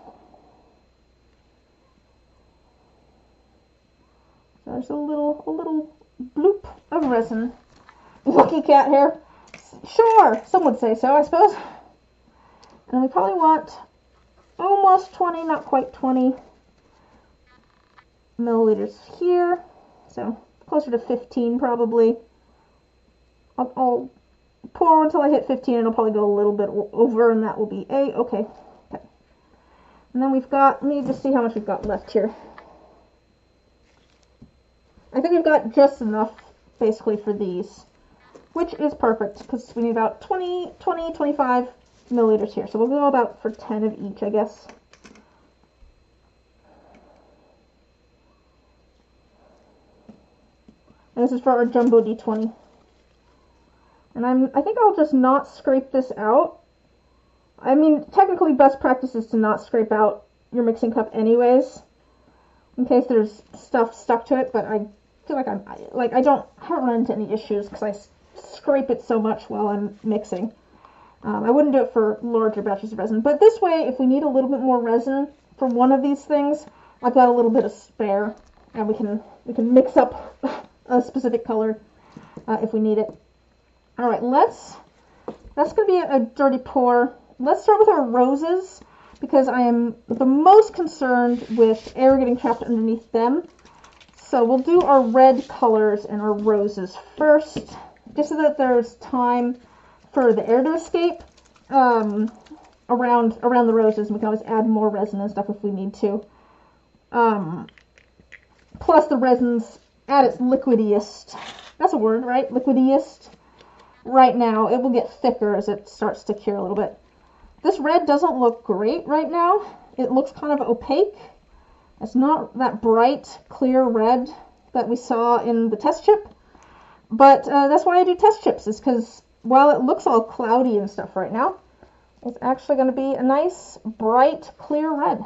So there's a little bloop of resin. Lucky cat hair. Sure, some would say so, I suppose. And we probably want almost 20, not quite 20 milliliters here. So closer to 15 probably. I'll pour until I hit 15 and it'll probably go a little bit over and that will be okay. And then we've got, let me just see how much we've got left here. I think we've got just enough basically for these, which is perfect because we need about 25 milliliters here. So we'll go about for 10 of each, I guess. And this is for our jumbo D20. And I think I'll just not scrape this out. I mean, technically best practice is to not scrape out your mixing cup anyways, in case there's stuff stuck to it, but I feel like I haven't run into any issues because I scrape it so much while I'm mixing. I wouldn't do it for larger batches of resin, but this way, if we need a little bit more resin for one of these things, I've got a little bit of spare, and we can mix up a specific color if we need it. All right, that's going to be a dirty pour. let's start with our roses, because I am the most concerned with air getting trapped underneath them. So we'll do our red colors and our roses first, just so that there's time for the air to escape around the roses. We can always add more resin and stuff if we need to. Plus the resin's at its liquidiest. That's a word, right? Liquidiest. Right now, it will get thicker as it starts to cure a little bit. This red doesn't look great right now. It looks kind of opaque. It's not that bright, clear red that we saw in the test chip. But that's why I do test chips, is because while it looks all cloudy and stuff right now, it's actually going to be a nice, bright, clear red.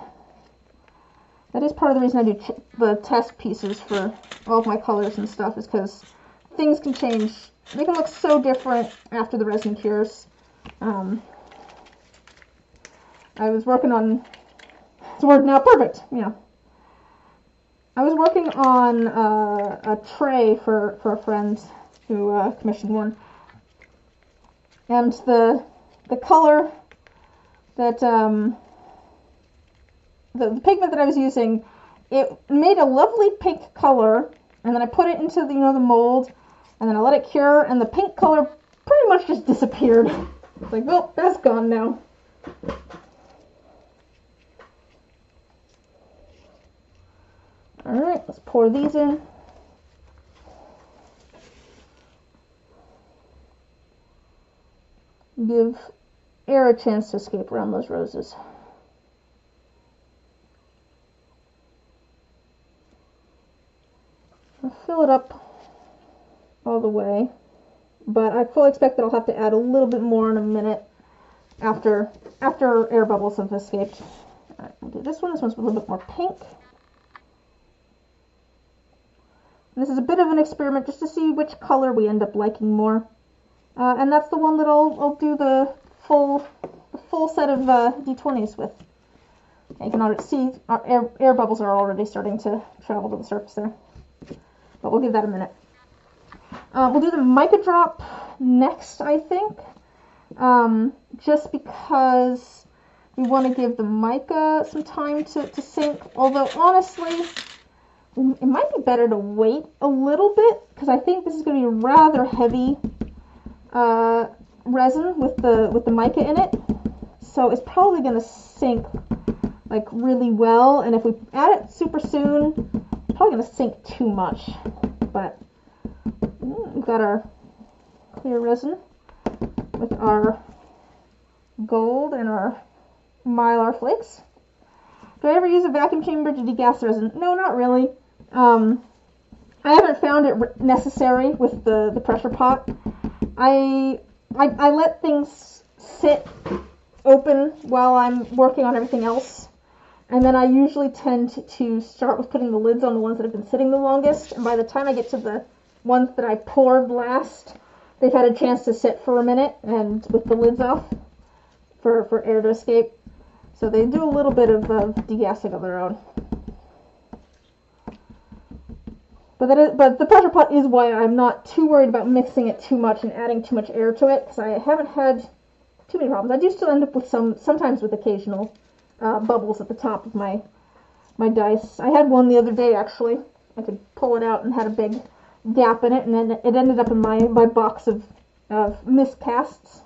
That is part of the reason I do the test pieces for all of my colors and stuff, is because things can change. They can look so different after the resin cures. I was working on, it's working out perfect, you know. I was working on a tray for a friend who commissioned one. And the color that, the pigment that I was using, it made a lovely pink color, and then I put it into the, you know, the mold, and then I let it cure, and the pink color pretty much just disappeared. It's like, well, that's gone now. Alright, let's pour these in. Give air a chance to escape around those roses. I'll fill it up all the way, but I fully expect that I'll have to add a little bit more in a minute after air bubbles have escaped. Alright, we'll do this one. This one's a little bit more pink. This is a bit of an experiment just to see which color we end up liking more. And that's the one that I'll do the full set of D20s with. You can already see our air bubbles are already starting to travel to the surface there. But we'll give that a minute. We'll do the mica drop next, I think. Just because we want to give the mica some time to sink. Although, honestly, it might be better to wait a little bit, because I think this is going to be rather heavy resin with the mica in it. So it's probably going to sink like really well, and if we add it super soon, it's probably going to sink too much. But we've got our clear resin with our gold and our mylar flakes. Do I ever use a vacuum chamber to degas resin? No, not really. I haven't found it necessary with the pressure pot. I let things sit open while I'm working on everything else, and then I usually tend to start with putting the lids on the ones that have been sitting the longest, and by the time I get to the ones that I poured last, they've had a chance to sit for a minute and with the lids off for air to escape. So they do a little bit of degassing of their own. But the pressure pot is why I'm not too worried about mixing it too much and adding too much air to it, because I haven't had too many problems. I do still end up with sometimes with occasional bubbles at the top of my dice. I had one the other day, actually. I could pull it out and had a big gap in it, and then it ended up in my box of miscasts.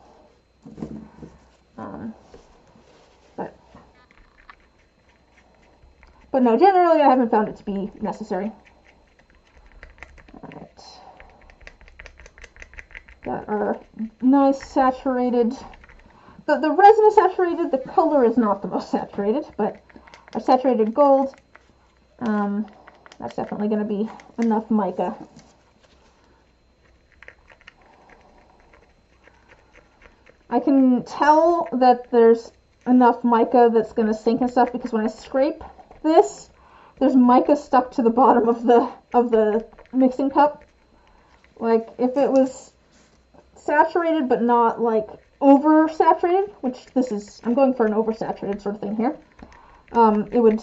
But no, generally I haven't found it to be necessary. Alright. Got our nice saturated. The resin is saturated, the color is not the most saturated, but our saturated gold, that's definitely going to be enough mica. I can tell that there's enough mica that's going to sink and stuff, because when I scrape this, there's mica stuck to the bottom of the mixing cup. Like, if it was saturated but not like oversaturated, which this is, I'm going for an oversaturated sort of thing here, it would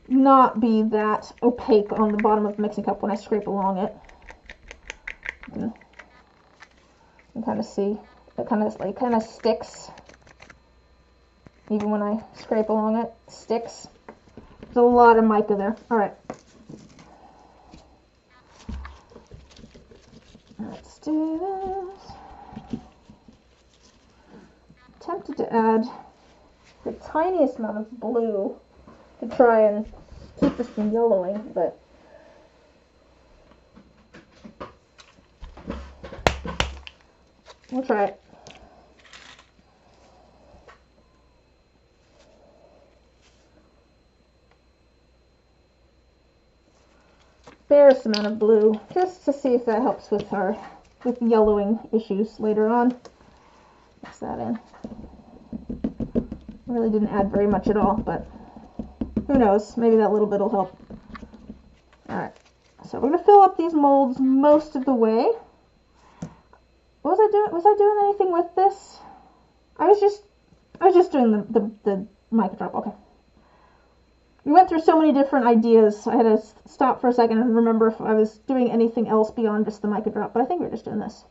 not be that opaque on the bottom of the mixing cup when I scrape along it. You can kind of see it kind of sticks. even when I scrape along it, it sticks. There's a lot of mica there. Alright. Let's do this. Tempted to add the tiniest amount of blue to try and keep this from yellowing, but we'll try it. Barest amount of blue, just to see if that helps with yellowing issues later on. Mix that in. Really didn't add very much at all, but who knows? Maybe that little bit will help. Alright, so we're gonna fill up these molds most of the way. What was I doing? Was I doing anything with this? I was just doing the mic drop. Okay. We went through so many different ideas. I had to stop for a second and remember if I was doing anything else beyond just the mica drop, but I think we're just doing this.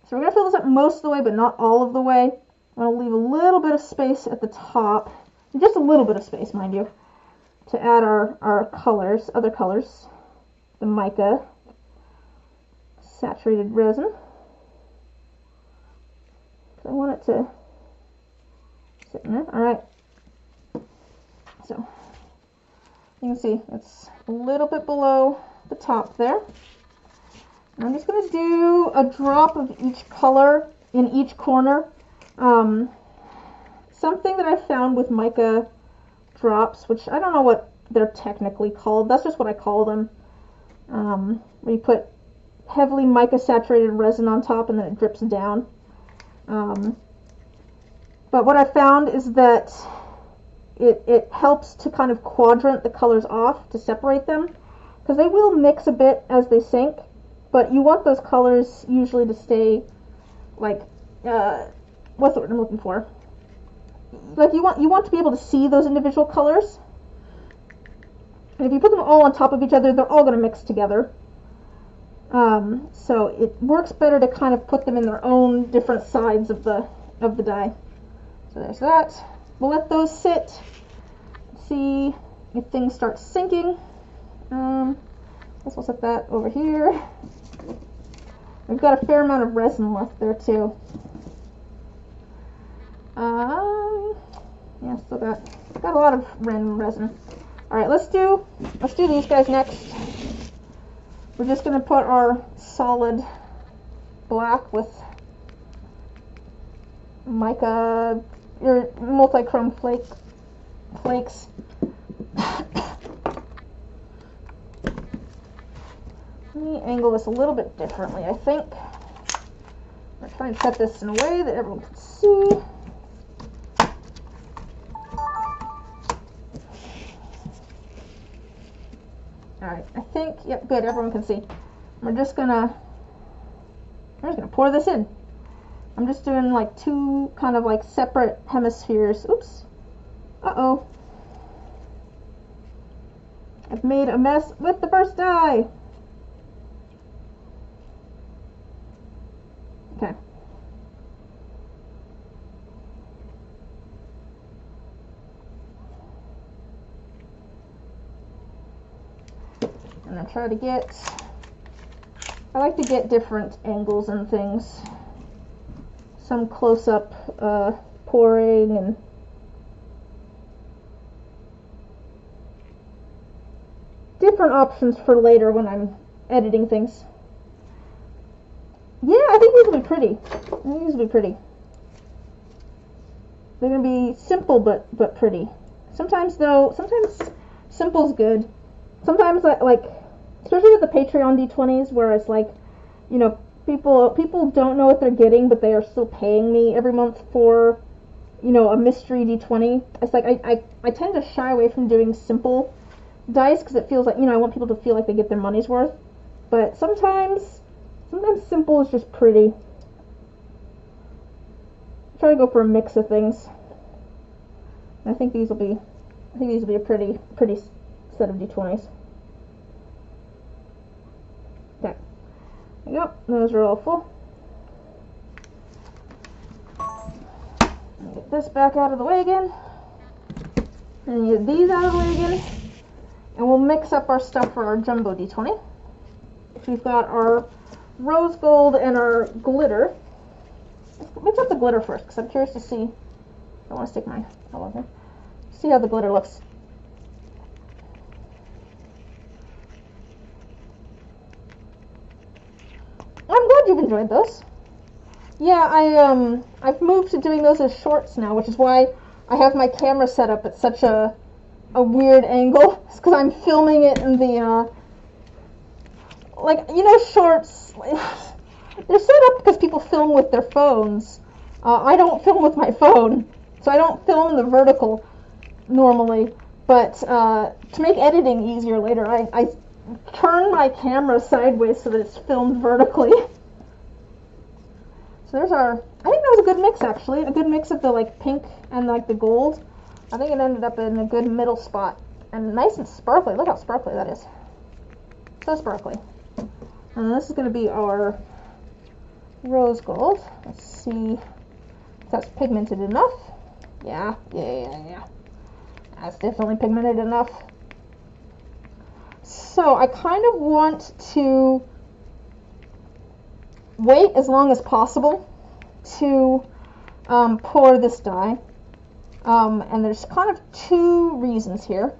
So we're going to fill this up most of the way, but not all of the way. I'm going to leave a little bit of space at the top, just a little bit of space, mind you, to add our colors, other colors. The mica, saturated resin. I want it to sit in there. Alright. So, you can see it's a little bit below the top there. And I'm just going to do a drop of each color in each corner. Something that I found with mica drops, which I don't know what they're technically called. That's just what I call them. Where you put heavily mica saturated resin on top and then it drips down. But what I found is that it helps to kind of quadrant the colors off to separate them, because they will mix a bit as they sink, but you want those colors usually to stay like what's the word I'm looking for? Like you want to be able to see those individual colors. And if you put them all on top of each other, they're all going to mix together. So it works better to kind of put them in their own different sides of the die. So there's that. We'll let those sit, see if things start sinking. Guess we'll set that over here. We've got a fair amount of resin left there too. Yeah, still got a lot of random resin. All right, let's do these guys next. We're just gonna put our solid black with mica or multi-chrome flakes. Let me angle this a little bit differently, I think. I'm going to try and set this in a way that everyone can see. Alright, I think, yep, good, everyone can see. I'm just gonna pour this in. I'm just doing like two kind of like separate hemispheres. Oops. Uh-oh. I've made a mess with the first die. Okay. And I try to I like to get different angles and things. Some close-up pouring and different options for later when I'm editing things. Yeah, I think these will be pretty. These will be pretty. They're going to be simple but pretty. Sometimes simple's good. Sometimes like, especially with the Patreon D20s, where it's like, you know, people don't know what they're getting, but they are still paying me every month for, you know, a mystery D20. It's like I tend to shy away from doing simple dice because it feels like, you know, I want people to feel like they get their money's worth. But sometimes simple is just pretty. I try to go for a mix of things. I think these will be a pretty set of D20s. Okay. There you go. Those are all full. get this back out of the way again. And get these out of the way again. And we'll mix up our stuff for our Jumbo D20. We've got our rose gold and our glitter. Let's mix up the glitter first, because I'm curious to see. I want to stick my elbow here. See how the glitter looks. I'm glad you've enjoyed those. Yeah, I've moved to doing those as shorts now, which is why I have my camera set up at such a weird angle. It's because I'm filming it in the, like, you know, shorts, they're set up because people film with their phones. I don't film with my phone, so I don't film in the vertical normally, but to make editing easier later, I turn my camera sideways so that it's filmed vertically. So there's our, I think that was a good mix actually, a good mix of the like pink and like the gold. I think it ended up in a good middle spot, and nice and sparkly. Look how sparkly that is. So sparkly. And this is going to be our rose gold. Let's see if that's pigmented enough. Yeah. That's definitely pigmented enough. So I kind of want to wait as long as possible to pour this dye. And there's kind of two reasons here.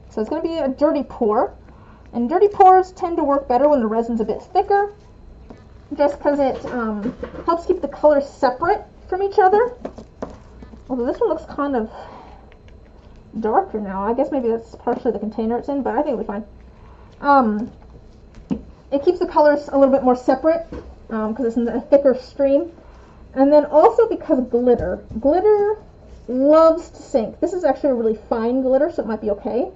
So it's going to be a dirty pour. And dirty pours tend to work better when the resin's a bit thicker, just because it helps keep the colors separate from each other. Although this one looks kind of darker now. I guess maybe that's partially the container it's in, but I think it'll be fine. It keeps the colors a little bit more separate because it's in a thicker stream. And then also because glitter loves to sink. This is actually a really fine glitter, so it might be okay.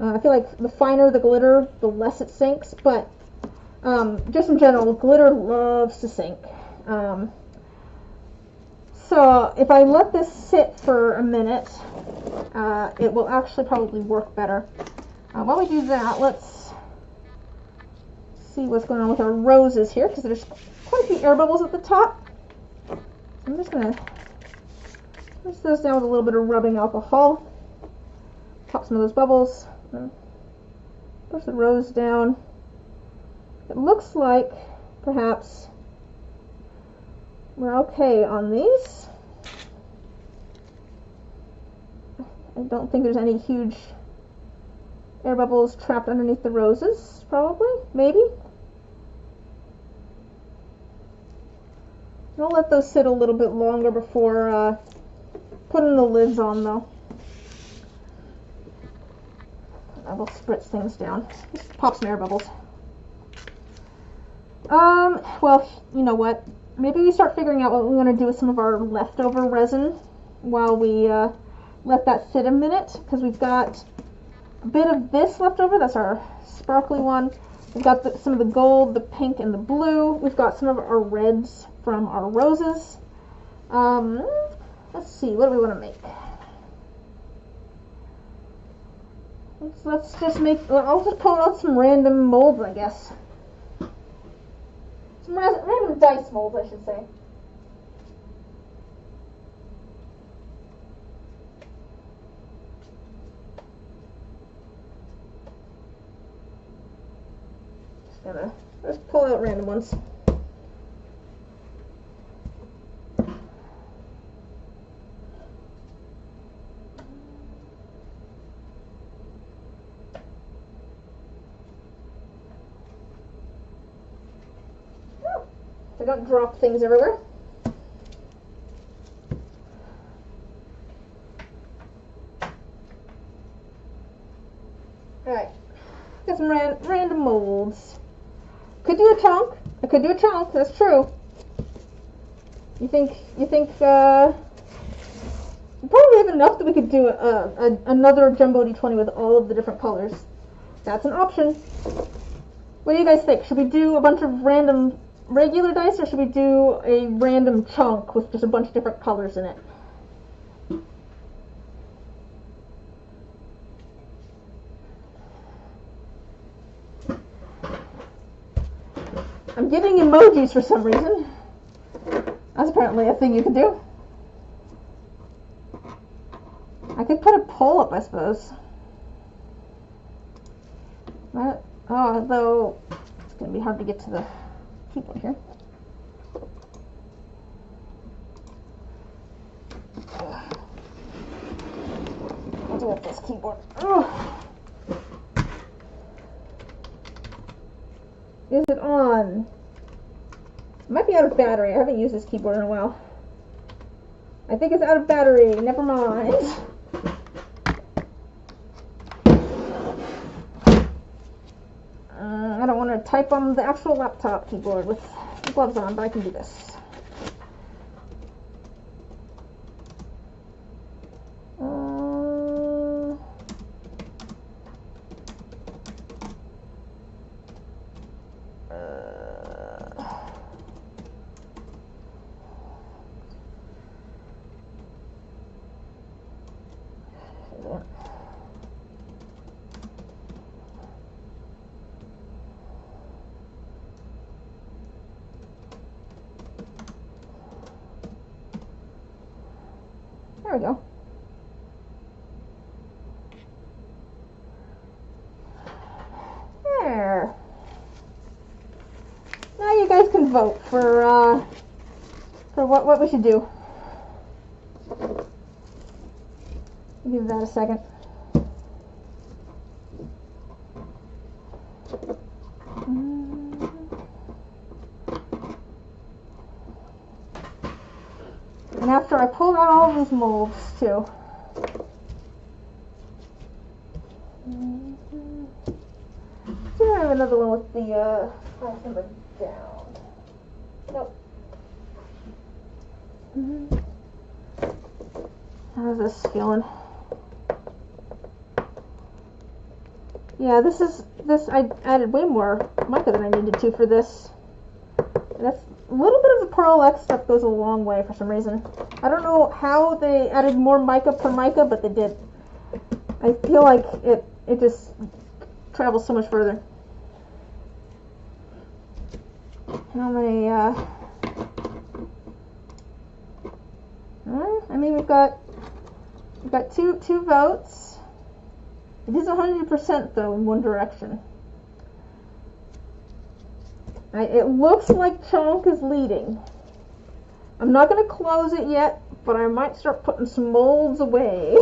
I feel like the finer the glitter, the less it sinks, but just in general, glitter loves to sink. So if I let this sit for a minute, it will actually probably work better. While we do that, let's see what's going on with our roses here, because there's quite a few air bubbles at the top. I'm just going to push those down with a little bit of rubbing alcohol. Pop some of those bubbles. Push the rose down. It looks like perhaps we're okay on these. I don't think there's any huge air bubbles trapped underneath the roses, probably, maybe. I'll let those sit a little bit longer before putting the lids on, though. I will spritz things down. Just pop some air bubbles. Well, you know what? Maybe we start figuring out what we want to do with some of our leftover resin while we let that sit a minute, because we've got a bit of this left over. That's our sparkly one. We've got some of the gold, the pink, and the blue. We've got some of our reds from our roses. Let's see, what do we want to make? Let's just make, I'll just pull out some random molds, I guess. Some random dice molds, I should say. Just pull out random ones. So don't drop things everywhere. Alright, got some random molds. Could do a chunk. I could do a chunk, that's true. You think we probably have enough that we could do another Jumbo D20 with all of the different colors. That's an option. What do you guys think? Should we do a bunch of random regular dice, or should we do a random chunk with just a bunch of different colors in it? I'm getting emojis for some reason. That's apparently a thing you can do. I could put a pole up, I suppose. Although it's going to be hard to get to the keyboard here. I'll do it with this keyboard. Is it on? It might be out of battery. I haven't used this keyboard in a while. I think it's out of battery. Never mind. I don't want to type on the actual laptop keyboard with gloves on, but I can do this. There we go. There. Now you guys can vote for what we should do. Give that a second. And after I pulled out all of these molds too. Do I have another one with the price number down? Nope. How's this feeling? Yeah, I added way more mica than I needed to for this. That's a little bit of the Pearl X stuff goes a long way for some reason. I don't know how they added more mica per mica, but they did. I feel like it just travels so much further. How many, I mean, we've got two votes. It is 100% though in one direction. It looks like Chonk is leading. I'm not going to close it yet, but I might start putting some molds away.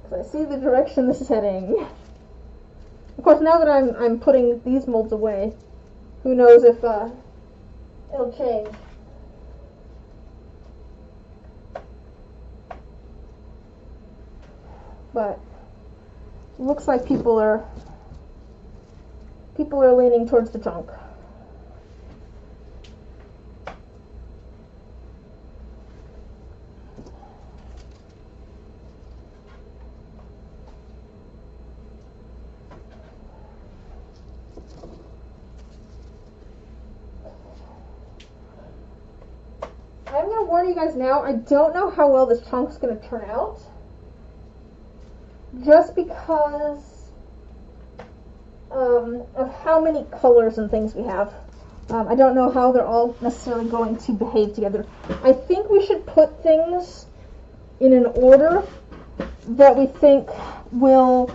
Because I see the direction this is heading. Of course, now that I'm putting these molds away, who knows if it'll change. But it looks like people are leaning towards the Chonk. I'm going to warn you guys now, I don't know how well this Chonk's going to turn out. Just because of how many colors and things we have. I don't know how they're all necessarily going to behave together. I think we should put things in an order that we think will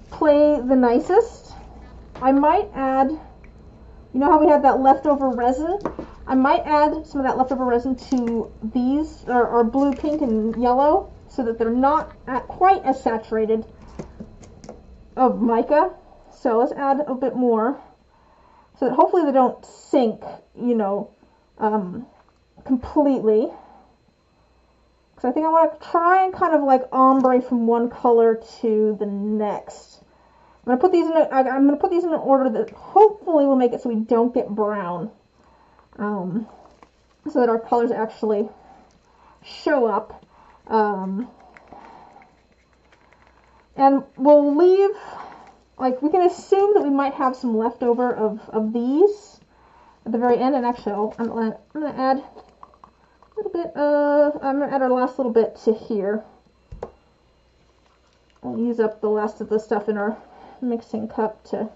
play the nicest. I might add, you know how we had that leftover resin? I might add some of that leftover resin to these, or blue, pink, and yellow, so that they're not quite as saturated of mica. So let's add a bit more, so that hopefully they don't sink, completely. Because I think I want to try and kind of like ombre from one color to the next. I'm going to put these in an order that hopefully will make it so we don't get brown. So that our colors actually show up. And we'll leave, like, we can assume that we might have some leftover of these at the very end. And actually, I'm going to add a little bit I'm going to add our last little bit to here. We'll use up the last of the stuff in our mixing cup to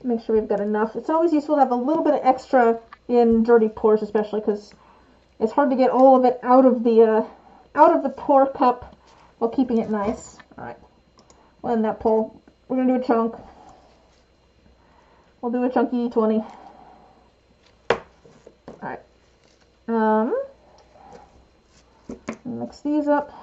make sure we've got enough. It's always useful to have a little bit of extra in dirty pours, especially because it's hard to get all of it out of the pour cup while keeping it nice. All right, letting that pull. We're gonna do a chunk. We'll do a chunky 20. All right. Mix these up.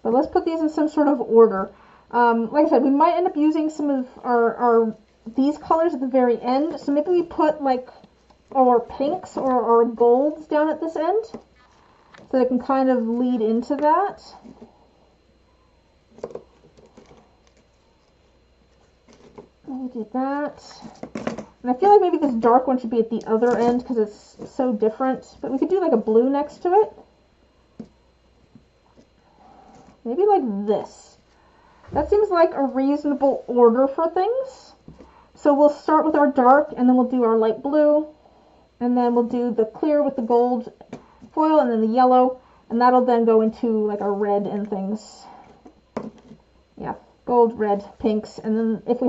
But let's put these in some sort of order. Like I said, we might end up using some of our these colors at the very end. So maybe we put like our pinks or our golds down at this end, so that it can kind of lead into that. We'll do that. And I feel like maybe this dark one should be at the other end because it's so different. But we could do like a blue next to it. Maybe like this. That seems like a reasonable order for things. So we'll start with our dark, and then we'll do our light blue, and then we'll do the clear with the gold foil, and then the yellow, and that'll then go into like our red and things. Yeah, gold, red, pinks, and then if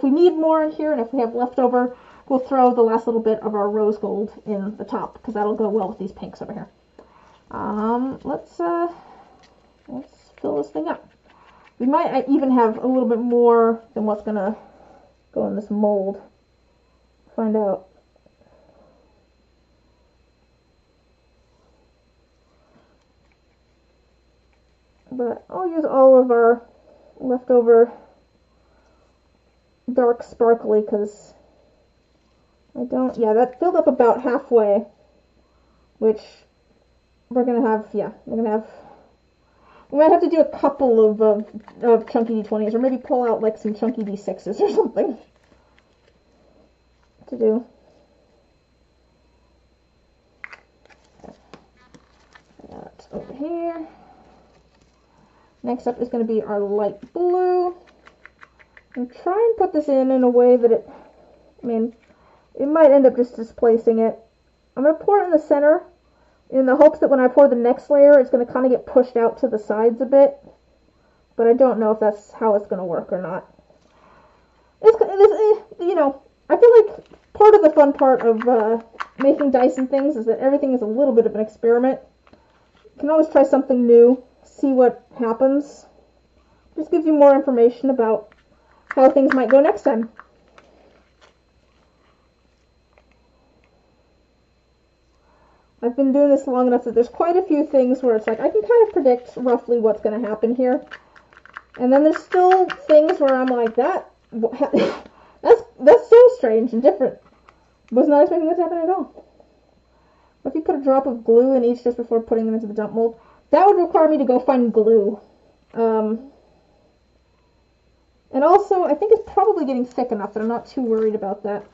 we need more in here, and if we have leftover, we'll throw the last little bit of our rose gold in the top, because that'll go well with these pinks over here. Let's fill this thing up. We might even have a little bit more than what's gonna go in this mold. Find out. But I'll use all of our leftover dark sparkly because that filled up about halfway, which we might have to do a couple of chunky D20s, or maybe pull out like some chunky D6s or something to do. That over here. Next up is going to be our light blue. And try and put this in a way that it might end up just displacing it. I'm going to pour it in the center in the hopes that when I pour the next layer, it's going to kind of get pushed out to the sides a bit. But I don't know if that's how it's going to work or not. I feel like part of the fun part of making dice and things is that everything is a little bit of an experiment. You can always try something new, see what happens. Just gives you more information about how things might go next time. I've been doing this long enough that there's quite a few things where it's like I can kind of predict roughly what's going to happen here. And then there's still things where I'm like, that's so strange and different. Was not expecting that to happen at all. What if you put a drop of glue in each just before putting them into the dump mold? That would require me to go find glue. And also, I think it's probably getting thick enough that I'm not too worried about that.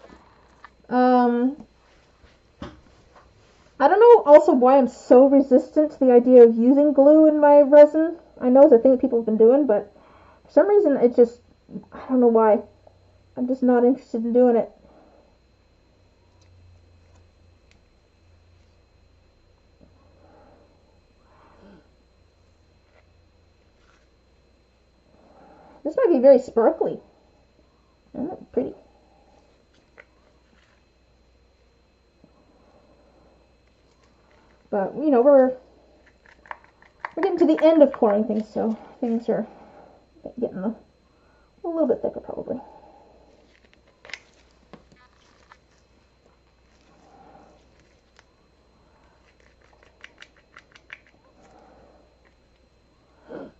I don't know also why I'm so resistant to the idea of using glue in my resin. I know it's a thing that people have been doing, but for some reason I don't know why. I'm just not interested in doing it. This might be very sparkly. Pretty. But, we're getting to the end of pouring things, so things are getting a little bit thicker probably. That's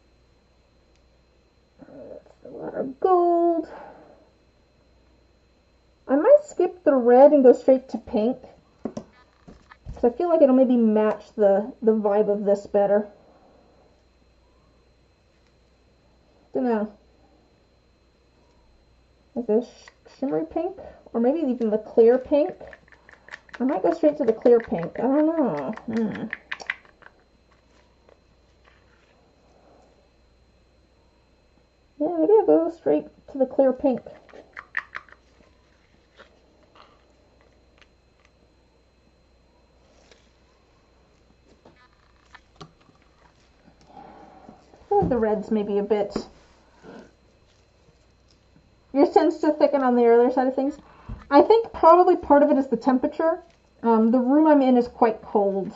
a lot of gold. I might skip the red and go straight to pink, because I feel like it'll maybe match the vibe of this better. Don't know. Like this shimmery pink, or maybe even the clear pink. I might go straight to the clear pink. I don't know. Yeah, maybe I'll go straight to the clear pink. think the red's maybe a bit. Yours tends to thicken on the earlier side of things. I think probably part of it is the temperature. The room I'm in is quite cold.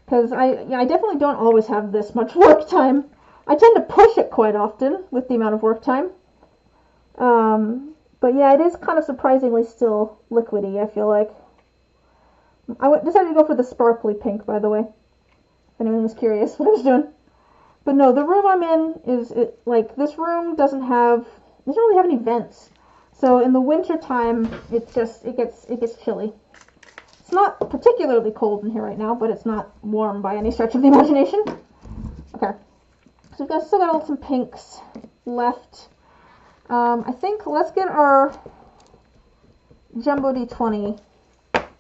Because I definitely don't always have this much work time. I tend to push it quite often with the amount of work time. But yeah, it is kind of surprisingly still liquidy, I feel like. I decided to go for the sparkly pink, by the way, if anyone was curious what I was doing. But no, the room I'm in like, this room doesn't really have any vents. So in the winter time, it gets chilly. It's not particularly cold in here right now, but it's not warm by any stretch of the imagination. Okay, so we've still got some pinks left. I think let's get our Jumbo D20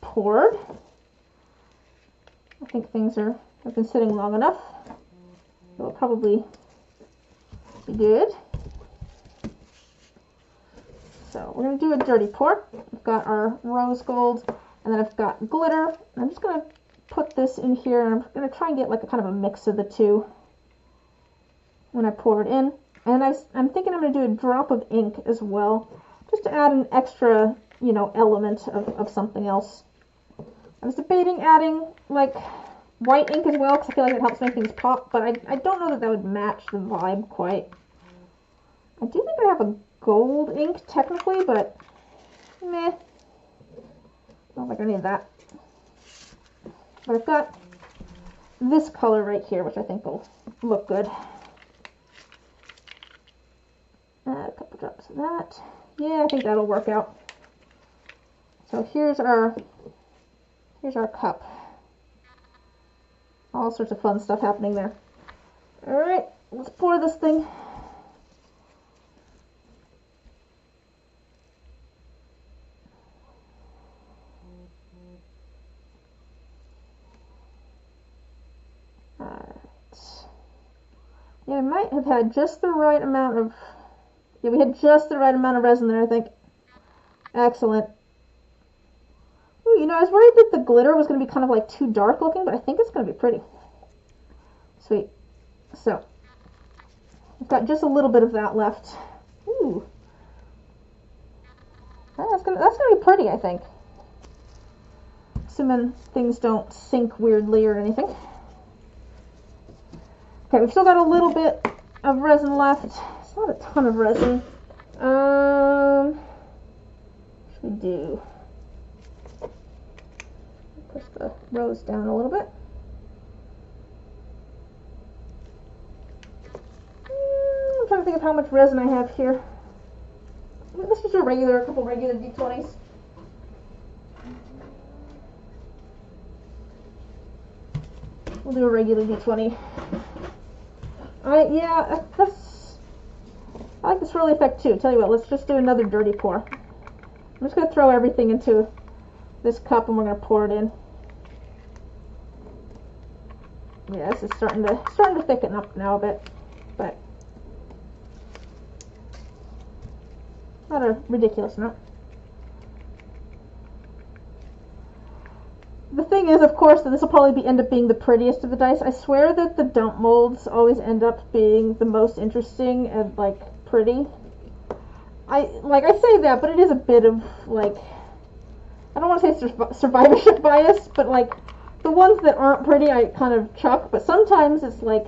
poured. I think things have been sitting long enough. It'll probably be good. So we're going to do a dirty pour. We've got our rose gold, and then I've got glitter. And I'm just going to put this in here, and I'm going to try and get like a kind of a mix of the two when I pour it in. And I'm thinking I'm going to do a drop of ink as well, just to add an extra, element of something else. I was debating adding like white ink as well, because I feel like it helps make things pop, but I don't know that would match the vibe quite. I do think I have a gold ink technically, but meh. I don't think I need that. But I've got this color right here, which I think will look good. Add a couple drops of that. Yeah, I think that'll work out. So here's our cup. All sorts of fun stuff happening there. Alright, let's pour this thing. Alright. Yeah, we might have had just the right amount of... Yeah, we had just the right amount of resin there, I think. Excellent. Ooh, I was worried that the glitter was going to be kind of like too dark looking, but I think it's going to be pretty. Sweet. So, I've got just a little bit of that left. Ooh. That's gonna be pretty, I think. Assuming things don't sink weirdly or anything. Okay, we've still got a little bit of resin left. It's not a ton of resin. What should we do? Push the rose down a little bit. I'm trying to think of how much resin I have here. Let's just do a couple regular D20s. We'll do a regular D20. Yeah, I like this early effect too. Tell you what, let's just do another dirty pour. I'm just going to throw everything into this cup and we're going to pour it in. Yeah, this is starting to thicken up now a bit, but not a ridiculous amount. The thing is, of course, that this will probably end up being the prettiest of the dice. I swear that the dump molds always end up being the most interesting and like pretty. I say that, but it is a bit of like, I don't want to say survivorship bias, but like the ones that aren't pretty I kind of chuck, but sometimes it's like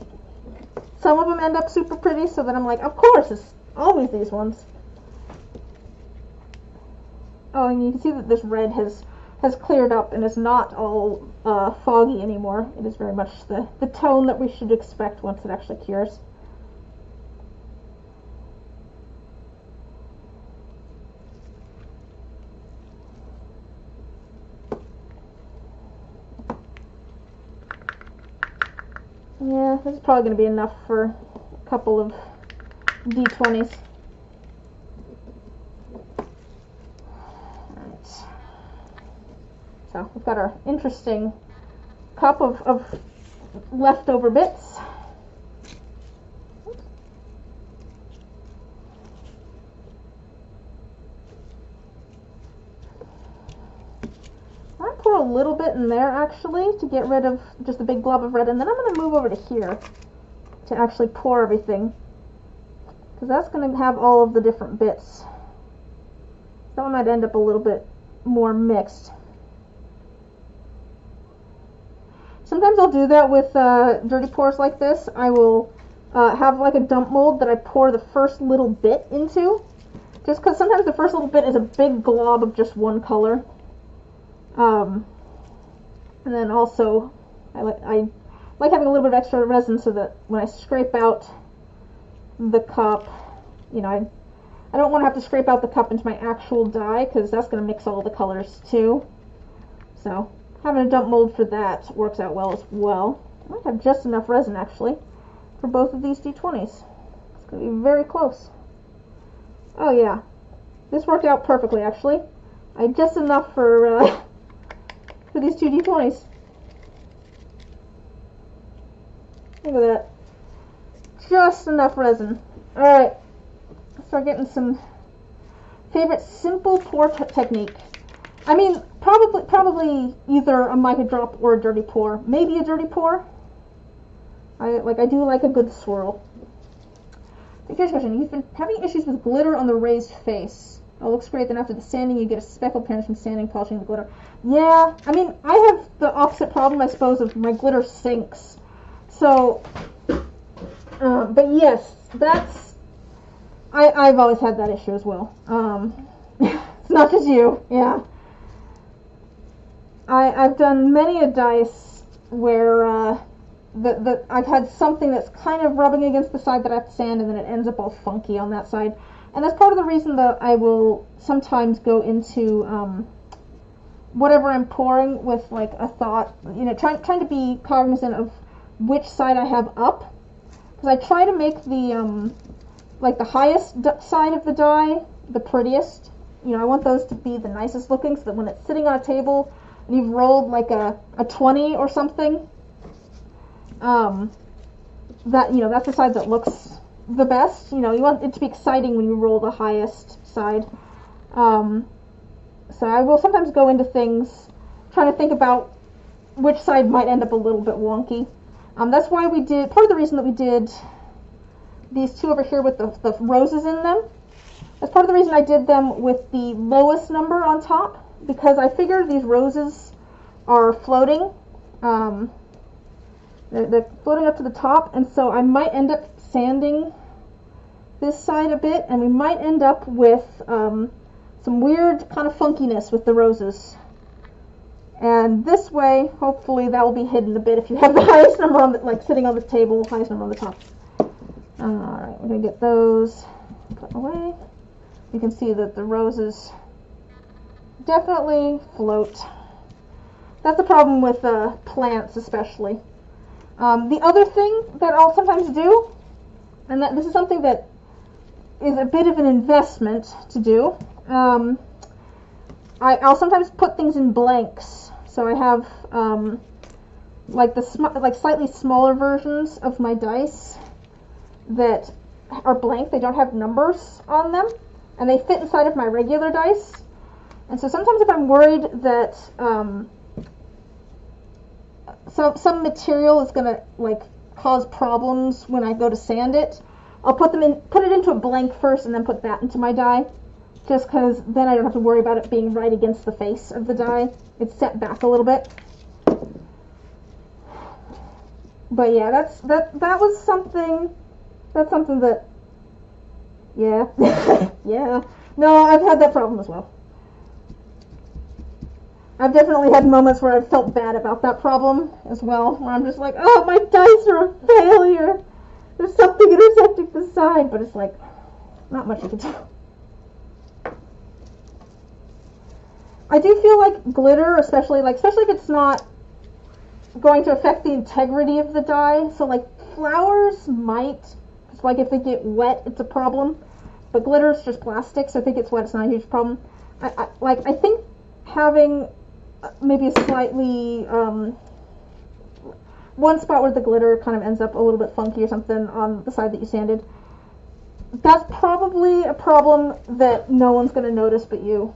some of them end up super pretty, so then I'm like, of course, it's always these ones. Oh, and you can see that this red has cleared up and is not all foggy anymore. It is very much the tone that we should expect once it actually cures. Yeah, this is probably going to be enough for a couple of D20s. Alright. So we've got our interesting cup of leftover bits. might pour a little bit in there actually to get rid of just a big glob of red, and then I'm going to move over to here to actually pour everything, because that's going to have all of the different bits. That one might end up a little bit more mixed. Sometimes I'll do that with dirty pours like this. I will have like a dump mold that I pour the first little bit into, just because sometimes the first little bit is a big glob of just one color. And then also I like having a little bit of extra resin so that when I scrape out the cup, you know, I don't want to have to scrape out the cup into my actual dye, because that's going to mix all the colors too. So having a dump mold for that works out well as well. I might have just enough resin actually for both of these D20s. It's going to be very close. Oh yeah, this worked out perfectly actually. I had just enough for these two D20s. Look at that. Just enough resin. Alright, let's start getting some favorite simple pour technique. I mean, probably either a mica drop or a dirty pour. Maybe a dirty pour. I do like a good swirl. Here's a question. You've been having issues with glitter on the raised face. It looks great, then after the sanding you get a speckle appearance from sanding, polishing the glitter. Yeah, I mean, I have the opposite problem, I suppose, of my glitter sinks. So, but yes, that's, I've always had that issue as well. It's not just you, yeah. I've done many a dice where I've had something that's kind of rubbing against the side that I have to sand, and then it ends up all funky on that side. And that's part of the reason that I will sometimes go into whatever I'm pouring with like a thought, you know, trying to be cognizant of which side I have up, because I try to make the like the highest side of the die the prettiest. You know, I want those to be the nicest looking, so that when it's sitting on a table and you've rolled like a 20 or something, that, you know, that's the side that looks the best. You know, you want it to be exciting when you roll the highest side. So I will sometimes go into things trying to think about which side might end up a little bit wonky. That's why we did, part of the reason that we did these two over here with the roses in them, that's part of the reason I did them with the lowest number on top, because I figured these roses are floating. They're floating up to the top, and so I might end up sanding this side a bit, and we might end up with some weird kind of funkiness with the roses. And this way, hopefully, that will be hidden a bit if you have the highest number on the, like sitting on the table, highest number on the top. Alright, we're going to get those put away. You can see that the roses definitely float. That's the problem with plants especially. The other thing that I'll sometimes do, and this is something that is a bit of an investment to do, I'll sometimes put things in blanks. So I have like slightly smaller versions of my dice that are blank. They don't have numbers on them, and they fit inside of my regular dice. And so sometimes if I'm worried that some material is going to like cause problems when I go to sand it, I'll put it into a blank first and then put that into my die, just because then I don't have to worry about it being right against the face of the die. It's set back a little bit. But yeah, that was something. That's something that, yeah, yeah. No, I've had that problem as well. I've definitely had moments where I've felt bad about that problem as well, where I'm just like, oh, my dice are a failure. There's something intersecting the side, but it's like, not much you can do. I do feel like glitter, especially if it's not going to affect the integrity of the die. So like flowers might, it's like if they get wet, it's a problem. But glitter is just plastic, so if it gets wet, it's not a huge problem. I think having maybe a slightly one spot where the glitter kind of ends up a little bit funky or something on the side that you sanded, that's probably a problem that no one's going to notice but you.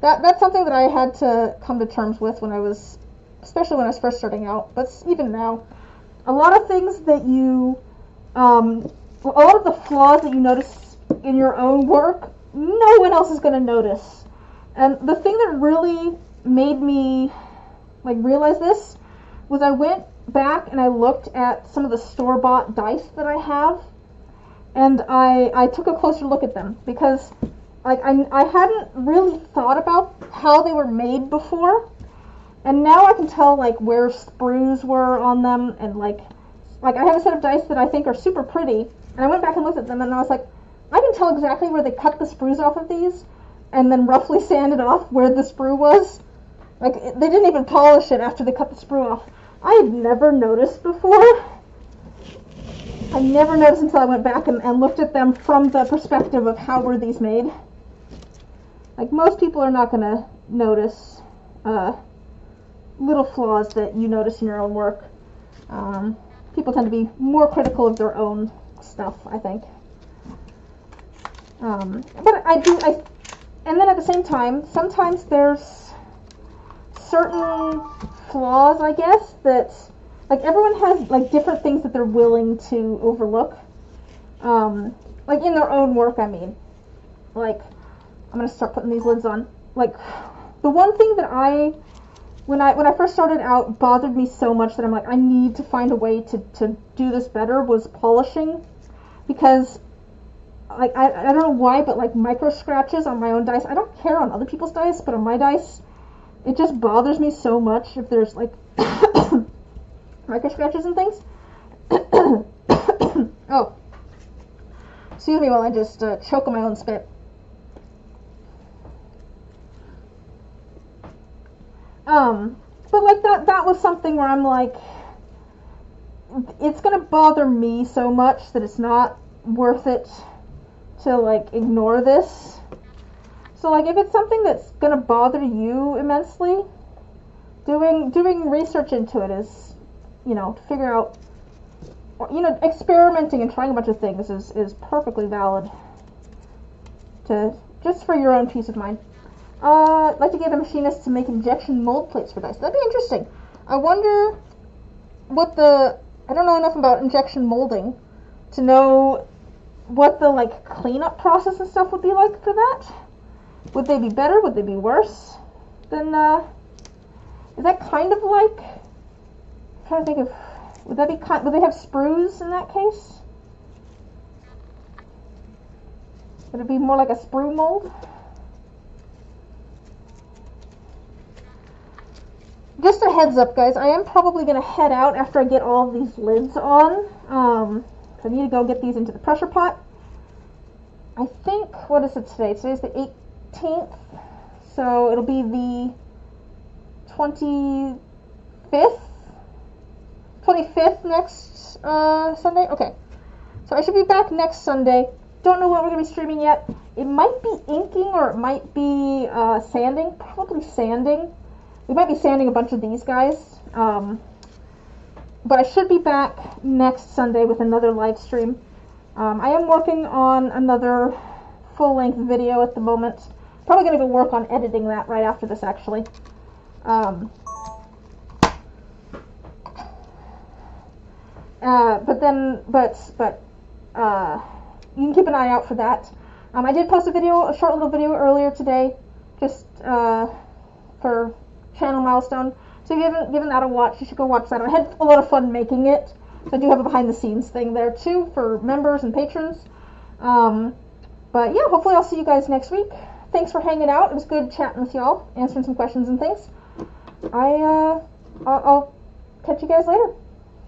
That's something that I had to come to terms with when I was, especially when I was first starting out, but even now. A lot of things that you, a lot of the flaws that you notice in your own work, no one else is going to notice. And the thing that really made me like realize this was I went back and I looked at some of the store-bought dice that I have, and I took a closer look at them because like I hadn't really thought about how they were made before, and now I can tell like where sprues were on them, and like I have a set of dice that I think are super pretty, and I went back and looked at them and I was like, I can tell exactly where they cut the sprues off of these and then roughly sanded off where the sprue was. Like, they didn't even polish it after they cut the sprue off. I had never noticed before. I never noticed until I went back and looked at them from the perspective of how were these made. Like, most people are not going to notice little flaws that you notice in your own work. People tend to be more critical of their own stuff, I think. But and then at the same time, sometimes there's certain flaws, I guess, that, like, everyone has, like, different things that they're willing to overlook. Like, in their own work, I mean. Like, I'm gonna start putting these lids on. Like, the one thing that when I first started out, bothered me so much that I'm like, I need to find a way to do this better, was polishing. Because, like, I don't know why, but, like, micro scratches on my own dice, I don't care on other people's dice, but on my dice, it just bothers me so much if there's, like, micro scratches and things. Oh. Excuse me while I just choke on my own spit. But, like, that was something where I'm like, it's gonna bother me so much that it's not worth it to, like, ignore this. So, like, if it's something that's gonna bother you immensely, doing research into it is, you know, to figure out, you know, experimenting and trying a bunch of things is perfectly valid just for your own peace of mind. I'd like to get a machinist to make injection mold plates for dice. That'd be interesting. I wonder what I don't know enough about injection molding to know what the, like, cleanup process and stuff would be like for that. Would they be better? Would they be worse than, is that kind of like, I'm trying to think of, would they have sprues in that case? Would it be more like a sprue mold? Just a heads up, guys, I am probably going to head out after I get all of these lids on. I need to go get these into the pressure pot. I think, what is it today? Today's the 18th, so it'll be the 25th next Sunday? Okay, so I should be back next Sunday. Don't know what we're going to be streaming yet. It might be inking or it might be sanding, probably sanding. We might be sanding a bunch of these guys, but I should be back next Sunday with another live stream. I am working on another full-length video at the moment. Probably going to go work on editing that right after this, actually. But you can keep an eye out for that. I did post a short little video earlier today, just for channel milestone. So if you haven't given that a watch, you should go watch that. I had a lot of fun making it. So I do have a behind the scenes thing there too for members and patrons. But yeah, hopefully I'll see you guys next week. Thanks for hanging out. It was good chatting with y'all, answering some questions and things. I'll catch you guys later.